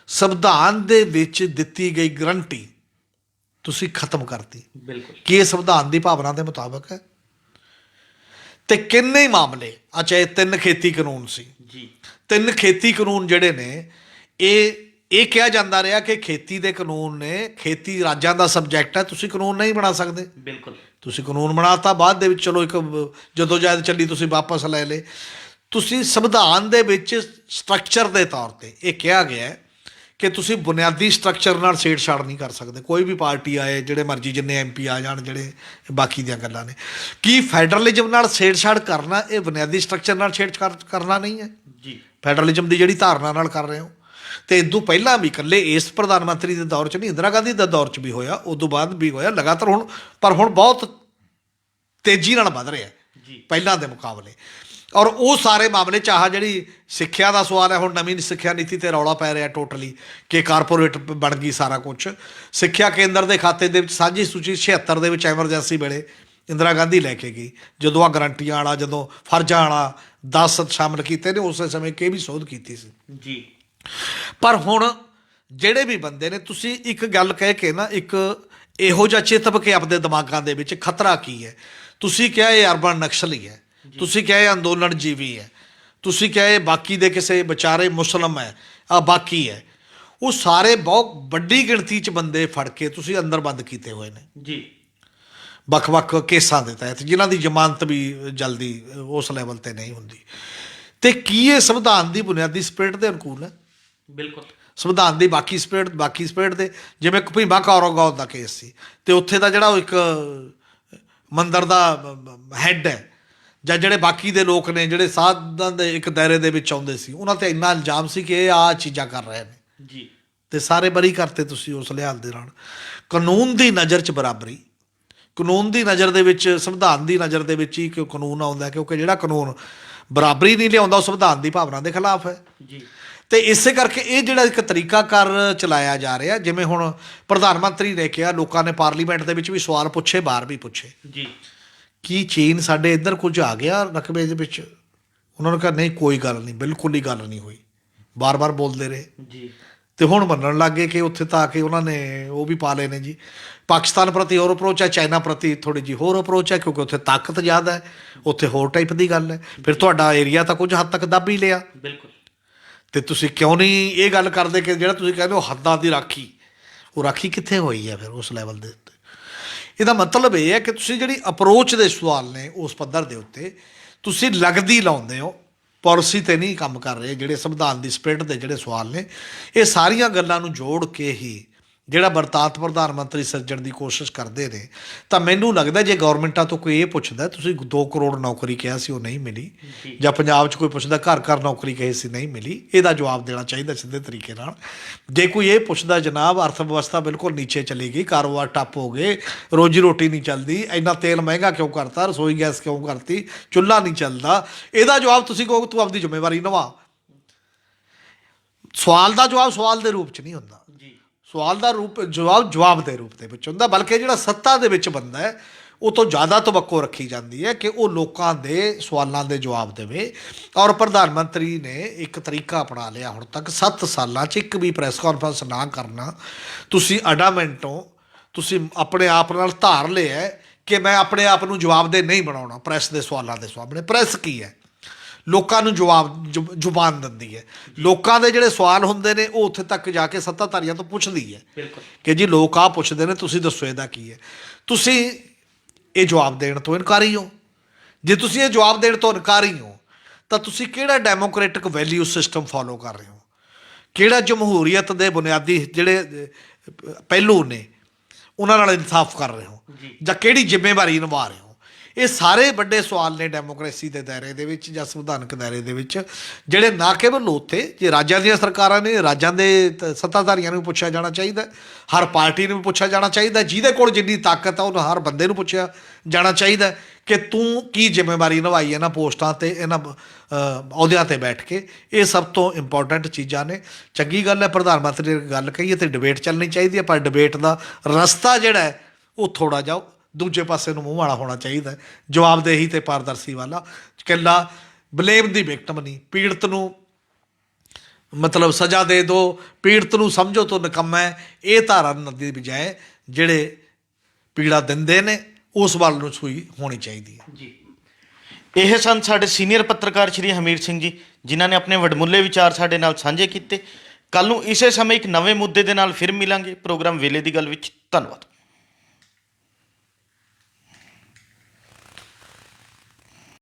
ਸੰਵਿਧਾਨ ਦੇ ਵਿੱਚ ਦਿੱਤੀ ਗਈ ਗਰੰਟੀ ਤੁਸੀਂ ਖਤਮ ਕਰਤੀ। ਬਿਲਕੁਲ, ਕੀ ਇਹ ਸੰਵਿਧਾਨ ਦੀ ਭਾਵਨਾ ਦੇ ਮੁਤਾਬਕ ਹੈ? ਤੇ ਕਿੰਨੇ ਹੀ ਮਾਮਲੇ, ਚਾਹੇ 3 ਖੇਤੀ ਕਾਨੂੰਨ ਸੀ ਜੀ, 3 ਖੇਤੀ ਕਾਨੂੰਨ ਜਿਹੜੇ ਨੇ, ਇਹ ਕਿਹਾ ਜਾਂਦਾ ਰਿਹਾ ਕਿ ਖੇਤੀ ਦੇ ਕਾਨੂੰਨ ਨੇ, ਖੇਤੀ ਰਾਜਾਂ ਦਾ ਸਬਜੈਕਟ ਹੈ, ਤੁਸੀਂ ਕਾਨੂੰਨ ਨਹੀਂ ਬਣਾ ਸਕਦੇ। ਬਿਲਕੁਲ, ਤੁਸੀਂ ਕਾਨੂੰਨ ਬਣਾਤਾ, ਬਾਅਦ ਦੇ ਵਿੱਚ ਚਲੋ ਇੱਕ ਜਦੋਂ ਜਦ ਚੱਲੀ ਤੁਸੀਂ ਵਾਪਸ ਲੈ ਲਏ। ਤੁਸੀਂ ਸੰਵਿਧਾਨ ਦੇ ਵਿੱਚ ਸਟਰਕਚਰ ਦੇ ਤੌਰ ਤੇ ਇਹ ਕਿਹਾ ਗਿਆ ਕਿ ਤੁਸੀਂ ਬੁਨਿਆਦੀ ਸਟਰਕਚਰ ਨਾਲ ਛੇੜਛਾੜ ਨਹੀਂ ਕਰ ਸਕਦੇ। ਕੋਈ ਵੀ ਪਾਰਟੀ ਆਏ, ਜਿਹੜੇ ਮਰਜ਼ੀ ਜਿੰਨੇ MP ਆ ਜਾਣ, ਜਿਹੜੇ ਬਾਕੀ ਦੀਆਂ ਗੱਲਾਂ ਨੇ। ਕੀ ਫੈਡਰਲਿਜ਼ਮ ਨਾਲ ਛੇੜਛਾੜ ਕਰਨਾ ਇਹ ਬੁਨਿਆਦੀ ਸਟਰਕਚਰ ਨਾਲ ਛੇੜਛਾੜ ਕਰਨਾ ਨਹੀਂ ਹੈ? ਜੀ, ਫੈਡਰਲਿਜ਼ਮ ਦੀ ਜਿਹੜੀ ਧਾਰਨਾ ਨਾਲ ਕਰ ਰਹੇ ਹੋ। ਤੇ ਇਦੋਂ ਪਹਿਲਾਂ ਵੀ ਇਕੱਲੇ ਇਸ ਪ੍ਰਧਾਨ ਮੰਤਰੀ ਦੇ ਦੌਰ 'ਚ ਨਹੀਂ, ਇੰਦਰਾ ਗਾਂਧੀ ਦੇ ਦੌਰ 'ਚ ਵੀ ਹੋਇਆ, ਉਦੋਂ ਬਾਅਦ ਵੀ ਹੋਇਆ ਲਗਾਤਾਰ। ਹੁਣ ਬਹੁਤ ਤੇਜ਼ੀ ਨਾਲ ਵੱਧ ਰਿਹਾ ਪਹਿਲਾਂ ਦੇ ਮੁਕਾਬਲੇ। ਔਰ ਉਹ ਸਾਰੇ ਮਾਮਲੇ, ਚਾਹ ਜਿਹੜੀ ਸਿੱਖਿਆ ਦਾ ਸਵਾਲ ਹੈ, ਹੁਣ ਨਵੀਂ ਸਿੱਖਿਆ ਨੀਤੀ 'ਤੇ ਰੌਲਾ ਪੈ ਰਿਹਾ ਟੋਟਲੀ, ਕਿ ਕਾਰਪੋਰੇਟ ਬਣ ਗਈ ਸਾਰਾ ਕੁਛ। ਸਿੱਖਿਆ ਕੇਂਦਰ ਦੇ ਖਾਤੇ ਦੇ ਵਿੱਚ ਸਾਂਝੀ ਸੂਚੀ 76 ਦੇ ਵਿੱਚ ਐਮਰਜੈਂਸੀ ਵੇਲੇ ਇੰਦਰਾ ਗਾਂਧੀ ਲੈ ਕੇ ਗਈ, ਜਦੋਂ ਆ ਗਰੰਟੀਆਂ ਵਾਲਾ, ਜਦੋਂ ਫਰਜ਼ਾਂ ਵਾਲਾ 10 ਸ਼ਾਮਲ ਕੀਤੇ ਨੇ, ਉਸੇ ਸਮੇਂ ਕਿ ਵੀ ਸੋਧ ਕੀਤੀ ਸੀ ਜੀ। ਪਰ ਹੁਣ ਜਿਹੜੇ ਵੀ ਬੰਦੇ ਨੇ, ਤੁਸੀਂ ਇੱਕ ਗੱਲ ਕਹਿ ਕੇ ਨਾ, ਇੱਕ ਇਹੋ ਜਿਹਾ ਚਿਤਵ ਕੇ ਆਪਣੇ ਦਿਮਾਗਾਂ ਦੇ ਵਿੱਚ ਖਤਰਾ ਕੀ ਹੈ। ਤੁਸੀਂ ਕਿਹਾ ਇਹ ਅਰਬਨ ਨਕਸਲੀ ਹੈ, ਤੁਸੀਂ ਕਿਹਾ ਇਹ ਅੰਦੋਲਨ ਜੀਵੀ ਹੈ, ਤੁਸੀਂ ਕਿਹਾ ਇਹ ਬਾਕੀ ਦੇ ਕਿਸੇ ਵਿਚਾਰੇ ਮੁਸਲਿਮ ਹੈ, ਆ ਬਾਕੀ ਹੈ। ਉਹ ਸਾਰੇ ਬਹੁਤ ਵੱਡੀ ਗਿਣਤੀ 'ਚ ਬੰਦੇ ਫੜ ਕੇ ਤੁਸੀਂ ਅੰਦਰ ਬੰਦ ਕੀਤੇ ਹੋਏ ਨੇ ਜੀ, ਵੱਖ-ਵੱਖ ਕੇਸਾਂ ਦੇ ਤਹਿਤ, ਜਿਨ੍ਹਾਂ ਦੀ ਜ਼ਮਾਨਤ ਵੀ ਜਲਦੀ ਉਸ ਲੈਵਲ 'ਤੇ ਨਹੀਂ ਹੁੰਦੀ। ਤੇ ਕੀ ਇਹ ਸੰਵਿਧਾਨ ਦੀ ਬੁਨਿਆਦੀ ਸਪਿਰਿਟ ਦੇ ਅਨੁਕੂਲ ਹੈ? ਬਿਲਕੁਲ, ਸੰਵਿਧਾਨ ਦੀ ਬਾਕੀ ਸਪਿਰਿਟ ਦੇ, ਜਿਵੇਂ ਭੀਮਾ ਕੌਰਵ ਗੌਰ ਦਾ ਕੇਸ ਸੀ, ਤੇ ਉੱਥੇ ਦਾ ਜਿਹੜਾ ਇੱਕ ਮੰਦਰ ਦਾ ਹੈੱਡ ਹੈ, ਜਾਂ ਜਿਹੜੇ ਬਾਕੀ ਦੇ ਲੋਕ ਨੇ ਜਿਹੜੇ ਸਾਧਾਂ ਦੇ ਇੱਕ ਦਾਇਰੇ ਦੇ ਵਿੱਚ ਆਉਂਦੇ ਸੀ, ਉਹਨਾਂ ਤੇ ਇੰਨਾ ਇਲਜ਼ਾਮ ਸੀ ਕਿ ਇਹ ਆਹ ਚੀਜ਼ਾਂ ਕਰ ਰਹੇ ਨੇ ਜੀ, ਤੇ ਸਾਰੇ ਬਰੀ ਕਰਤੇ ਤੁਸੀਂ ਉਸ ਲਿਹਾਜ਼ ਦੇ ਨਾਲ। ਕਾਨੂੰਨ ਦੀ ਨਜ਼ਰ 'ਚ ਬਰਾਬਰੀ, ਕਾਨੂੰਨ ਦੀ ਨਜ਼ਰ ਦੇ ਵਿੱਚ, ਸੰਵਿਧਾਨ ਦੀ ਨਜ਼ਰ ਦੇ ਵਿੱਚ ਹੀ ਕਿ ਕਾਨੂੰਨ ਆਉਂਦਾ, ਕਿਉਂਕਿ ਜਿਹੜਾ ਕਾਨੂੰਨ ਬਰਾਬਰੀ ਨਹੀਂ ਲਿਆਉਂਦਾ ਉਹ ਸੰਵਿਧਾਨ ਦੀ ਭਾਵਨਾ ਦੇ ਖਿਲਾਫ ਹੈ। ਜੀ, ਤੇ ਇਸੇ ਕਰਕੇ ਇਹ ਜਿਹੜਾ ਇੱਕ ਤਰੀਕਾਕਾਰ ਚਲਾਇਆ ਜਾ ਰਿਹਾ, ਜਿਵੇਂ ਹੁਣ ਪ੍ਰਧਾਨ ਮੰਤਰੀ ਨੇ ਕਿਹਾ, ਲੋਕਾਂ ਨੇ ਪਾਰਲੀਮੈਂਟ ਦੇ ਵਿੱਚ ਵੀ ਸਵਾਲ ਪੁੱਛੇ, ਬਾਹਰ ਵੀ ਪੁੱਛੇ, ਜੀ, ਕੀ ਚੀਨ ਸਾਡੇ ਇੱਧਰ ਕੁਝ ਆ ਗਿਆ ਰਕਬੇ ਦੇ ਵਿੱਚ? ਉਹਨਾਂ ਨੇ ਕਿਹਾ ਨਹੀਂ, ਕੋਈ ਗੱਲ ਨਹੀਂ, ਬਿਲਕੁਲ ਹੀ ਗੱਲ ਨਹੀਂ ਹੋਈ, ਬਾਰ-ਬਾਰ ਬੋਲਦੇ ਰਹੇ। ਜੀ, ਤੇ ਹੁਣ ਮੰਨਣ ਲੱਗ ਗਏ ਕਿ ਉੱਥੇ ਤਾਂ ਆ ਕੇ ਉਹਨਾਂ ਨੇ ਉਹ ਵੀ ਪਾ ਲਏ ਨੇ ਜੀ। ਪਾਕਿਸਤਾਨ ਪ੍ਰਤੀ ਹੋਰ ਅਪਰੋਚ ਹੈ, ਚਾਈਨਾ ਪ੍ਰਤੀ ਥੋੜ੍ਹੀ ਜਿਹੀ ਹੋਰ ਅਪਰੋਚ ਹੈ, ਕਿਉਂਕਿ ਉੱਥੇ ਤਾਕਤ ਜ਼ਿਆਦਾ ਹੈ, ਉੱਥੇ ਹੋਰ ਟਾਈਪ ਦੀ ਗੱਲ ਹੈ। ਫਿਰ ਤੁਹਾਡਾ ਏਰੀਆ ਤਾਂ ਕੁਝ ਹੱਦ ਤੱਕ ਦੱਬ ਹੀ ਲਿਆ, ਬਿਲਕੁਲ। ਤੇ ਤੁਸੀਂ ਕਿਉਂ ਨਹੀਂ ਇਹ ਗੱਲ ਕਰਦੇ ਕਿ ਜਿਹੜਾ ਤੁਸੀਂ ਕਹਿੰਦੇ ਹੋ ਹੱਦਾਂ ਦੀ ਰਾਖੀ, ਉਹ ਰਾਖੀ ਕਿੱਥੇ ਹੋਈ ਹੈ ਫਿਰ ਉਸ ਲੈਵਲ ਦੇ ਉੱਤੇ? ਇਹਦਾ ਮਤਲਬ ਇਹ ਹੈ ਕਿ ਤੁਸੀਂ ਜਿਹੜੀ ਅਪਰੋਚ ਦੇ ਸਵਾਲ ਨੇ ਉਸ ਪੱਧਰ ਦੇ ਉੱਤੇ ਤੁਸੀਂ ਲੱਗਦੀ ਲਾਉਂਦੇ ਹੋ, ਪਾਲਿਸੀ 'ਤੇ ਨਹੀਂ ਕੰਮ ਕਰ ਰਹੇ। ਜਿਹੜੇ ਸੰਵਿਧਾਨ ਦੀ ਸਪਿਰਿਟ ਦੇ ਜਿਹੜੇ ਸਵਾਲ ਨੇ, ਇਹ ਸਾਰੀਆਂ ਗੱਲਾਂ ਨੂੰ ਜੋੜ ਕੇ ਹੀ ਜਿਹੜਾ ਵਰਤਾਂਤ ਪ੍ਰਧਾਨ ਮੰਤਰੀ ਸਿਰਜਣ ਦੀ ਕੋਸ਼ਿਸ਼ ਕਰਦੇ ਨੇ। ਤਾਂ ਮੈਨੂੰ ਲੱਗਦਾ ਜੇ ਗੌਰਮੈਂਟਾਂ ਤੋਂ ਕੋਈ ਇਹ ਪੁੱਛਦਾ, ਤੁਸੀਂ 2 ਕਰੋੜ ਨੌਕਰੀ ਕਿਹਾ ਸੀ ਉਹ ਨਹੀਂ ਮਿਲੀ, ਜਾਂ ਪੰਜਾਬ 'ਚ ਕੋਈ ਪੁੱਛਦਾ ਘਰ ਘਰ ਨੌਕਰੀ ਕਹੀ ਸੀ ਨਹੀਂ ਮਿਲੀ, ਇਹਦਾ ਜਵਾਬ ਦੇਣਾ ਚਾਹੀਦਾ ਸਿੱਧੇ ਤਰੀਕੇ ਨਾਲ। ਜੇ ਕੋਈ ਇਹ ਪੁੱਛਦਾ ਜਨਾਬ ਅਰਥ ਵਿਵਸਥਾ ਬਿਲਕੁਲ ਨੀਚੇ ਚਲੀ ਗਈ, ਕਾਰੋਬਾਰ ਠੱਪ ਹੋ ਗਏ, ਰੋਜੀ ਰੋਟੀ ਨਹੀਂ ਚੱਲਦੀ, ਇੰਨਾ ਤੇਲ ਮਹਿੰਗਾ ਕਿਉਂ ਕਰਤਾ, ਰਸੋਈ ਗੈਸ ਕਿਉਂ ਕਰਤੀ, ਚੁੱਲ੍ਹਾ ਨਹੀਂ ਚੱਲਦਾ, ਇਹਦਾ ਜਵਾਬ ਤੁਸੀਂ ਕਹੋ ਤੂੰ ਆਪਦੀ ਜ਼ਿੰਮੇਵਾਰੀ ਨਿਭਾ। ਸਵਾਲ ਦਾ ਜਵਾਬ ਸਵਾਲ ਦੇ ਰੂਪ 'ਚ ਨਹੀਂ ਹੁੰਦਾ, ਸਵਾਲ ਦਾ ਜਵਾਬ ਦੇ ਰੂਪ ਦੇ ਵਿੱਚ ਹੁੰਦਾ। ਬਲਕਿ ਜਿਹੜਾ ਸੱਤਾ ਦੇ ਵਿੱਚ ਬੰਦਾ ਹੈ ਉਹ ਤੋਂ ਜ਼ਿਆਦਾ ਤਵੱਕੋ ਰੱਖੀ ਜਾਂਦੀ ਹੈ ਕਿ ਉਹ ਲੋਕਾਂ ਦੇ ਸਵਾਲਾਂ ਦੇ ਜਵਾਬ ਦੇਵੇ। ਔਰ ਪ੍ਰਧਾਨ ਮੰਤਰੀ ਨੇ ਇੱਕ ਤਰੀਕਾ ਅਪਣਾ ਲਿਆ ਹੁਣ ਤੱਕ 7 ਸਾਲਾਂ 'ਚ ਇੱਕ ਵੀ ਪ੍ਰੈਸ ਕਾਨਫਰੰਸ ਨਾ ਕਰਨਾ। ਤੁਸੀਂ ਅਡਾਮੈਂਟੋਂ ਤੁਸੀਂ ਆਪਣੇ ਆਪ ਨਾਲ ਧਾਰ ਲਿਆ ਕਿ ਮੈਂ ਆਪਣੇ ਆਪ ਨੂੰ ਜਵਾਬਦੇਹ ਨਹੀਂ ਬਣਾਉਣਾ ਪ੍ਰੈਸ ਦੇ ਸਵਾਲਾਂ ਦੇ ਸਾਹਮਣੇ। ਪ੍ਰੈਸ ਕੀ ਹੈ? ਲੋਕਾਂ ਨੂੰ ਜ਼ੁਬਾਨ ਦਿੰਦੀ ਹੈ। ਲੋਕਾਂ ਦੇ ਜਿਹੜੇ ਸਵਾਲ ਹੁੰਦੇ ਨੇ ਉਹ ਉੱਥੇ ਤੱਕ ਜਾ ਕੇ ਸੱਤਾਧਾਰੀਆਂ ਤੋਂ ਪੁੱਛਦੀ ਹੈ ਕਿ ਜੀ ਲੋਕ ਆਹ ਪੁੱਛਦੇ ਨੇ, ਤੁਸੀਂ ਦੱਸੋ ਇਹਦਾ ਕੀ ਹੈ। ਤੁਸੀਂ ਇਹ ਜਵਾਬ ਦੇਣ ਤੋਂ ਇਨਕਾਰੀ ਹੋ। ਜੇ ਤੁਸੀਂ ਇਹ ਜਵਾਬ ਦੇਣ ਤੋਂ ਇਨਕਾਰੀ ਹੋ ਤਾਂ ਤੁਸੀਂ ਕਿਹੜਾ ਡੈਮੋਕ੍ਰੈਟਿਕ ਵੈਲਿਊ ਸਿਸਟਮ ਫੋਲੋ ਕਰ ਰਹੇ ਹੋ? ਕਿਹੜਾ ਜਮਹੂਰੀਅਤ ਦੇ ਬੁਨਿਆਦੀ ਜਿਹੜੇ ਪਹਿਲੂ ਨੇ ਉਹਨਾਂ ਨਾਲ ਇਨਸਾਫ ਕਰ ਰਹੇ ਹੋ, ਜਾਂ ਕਿਹੜੀ ਜ਼ਿੰਮੇਵਾਰੀ ਨਿਭਾ ਰਹੇ ਹੋ? ਇਹ ਸਾਰੇ ਵੱਡੇ ਸਵਾਲ ਨੇ ਡੈਮੋਕ੍ਰੇਸੀ ਦੇ ਦਾਇਰੇ ਦੇ ਵਿੱਚ ਜਾਂ ਸੰਵਿਧਾਨਕ ਦਾਇਰੇ ਦੇ ਵਿੱਚ, ਜਿਹੜੇ ਨਾ ਕੇਵਲ ਉੱਥੇ ਜੇ ਰਾਜਾਂ ਦੀਆਂ ਸਰਕਾਰਾਂ ਨੇ, ਰਾਜਾਂ ਦੇ ਸੱਤਾਧਾਰੀਆਂ ਨੂੰ ਪੁੱਛਿਆ ਜਾਣਾ ਚਾਹੀਦਾ, ਹਰ ਪਾਰਟੀ ਨੂੰ ਪੁੱਛਿਆ ਜਾਣਾ ਚਾਹੀਦਾ, ਜਿਹਦੇ ਕੋਲ ਜਿੰਨੀ ਤਾਕਤ ਹੈ ਉਹ ਹਰ ਬੰਦੇ ਨੂੰ ਪੁੱਛਿਆ ਜਾਣਾ ਚਾਹੀਦਾ ਕਿ ਤੂੰ ਕੀ ਜ਼ਿੰਮੇਵਾਰੀ ਨਿਭਾਈ ਇਹਨਾਂ ਪੋਸਟਾਂ 'ਤੇ, ਇਹਨਾਂ ਅਹੁਦਿਆਂ 'ਤੇ ਬੈਠ ਕੇ। ਇਹ ਸਭ ਤੋਂ ਇੰਪੋਰਟੈਂਟ ਚੀਜ਼ਾਂ ਨੇ। ਚੰਗੀ ਗੱਲ ਹੈ ਪ੍ਰਧਾਨ ਮੰਤਰੀ ਨੇ ਗੱਲ ਕਹੀ ਹੈ ਤੇ ਡਿਬੇਟ ਚੱਲਣੀ ਚਾਹੀਦੀ ਹੈ, ਪਰ ਡਿਬੇਟ ਦਾ ਰਸਤਾ ਜਿਹੜਾ ਹੈ ਉਹ ਥੋੜ੍ਹਾ ਜਿਹਾ ਦੂਜੇ ਪਾਸੇ ਨੂੰ ਮੂੰਹ ਵਾਲਾ ਹੋਣਾ ਚਾਹੀਦਾ, ਜਵਾਬਦੇਹੀ ਤੇ ਪਾਰਦਰਸ਼ੀ ਵਾਲਾ। ਇਕੱਲਾ ਬਲੇਮ ਦੀ ਵਿਕਟਮ ਨਹੀਂ, ਪੀੜਤ ਨੂੰ ਮਤਲਬ ਸਜ਼ਾ ਦੇ ਦਿਓ, ਪੀੜਤ ਨੂੰ ਸਮਝੋ ਤੋਂ ਨਿਕੰਮਾ ਹੈ, ਇਹ ਧਾਰਾ ਦੀ ਬਜਾਏ ਜਿਹੜੇ ਪੀੜਾ ਦਿੰਦੇ ਨੇ ਉਸ ਵੱਲ ਨੂੰ ਸੂਈ ਹੋਣੀ ਚਾਹੀਦੀ ਹੈ ਜੀ। ਇਹ ਸਨ ਸਾਡੇ ਸੀਨੀਅਰ ਪੱਤਰਕਾਰ ਸ਼੍ਰੀ ਹਮੀਰ ਸਿੰਘ ਜੀ, ਜਿਨ੍ਹਾਂ ਨੇ ਆਪਣੇ ਵਡਮੁੱਲੇ ਵਿਚਾਰ ਸਾਡੇ ਨਾਲ ਸਾਂਝੇ ਕੀਤੇ। ਕੱਲ੍ਹ ਨੂੰ ਇਸੇ ਸਮੇਂ ਇੱਕ ਨਵੇਂ ਮੁੱਦੇ ਦੇ ਨਾਲ ਫਿਰ ਮਿਲਾਂਗੇ ਪ੍ਰੋਗਰਾਮ ਵੇਲੇ ਦੀ ਗੱਲ ਵਿੱਚ। ਧੰਨਵਾਦ।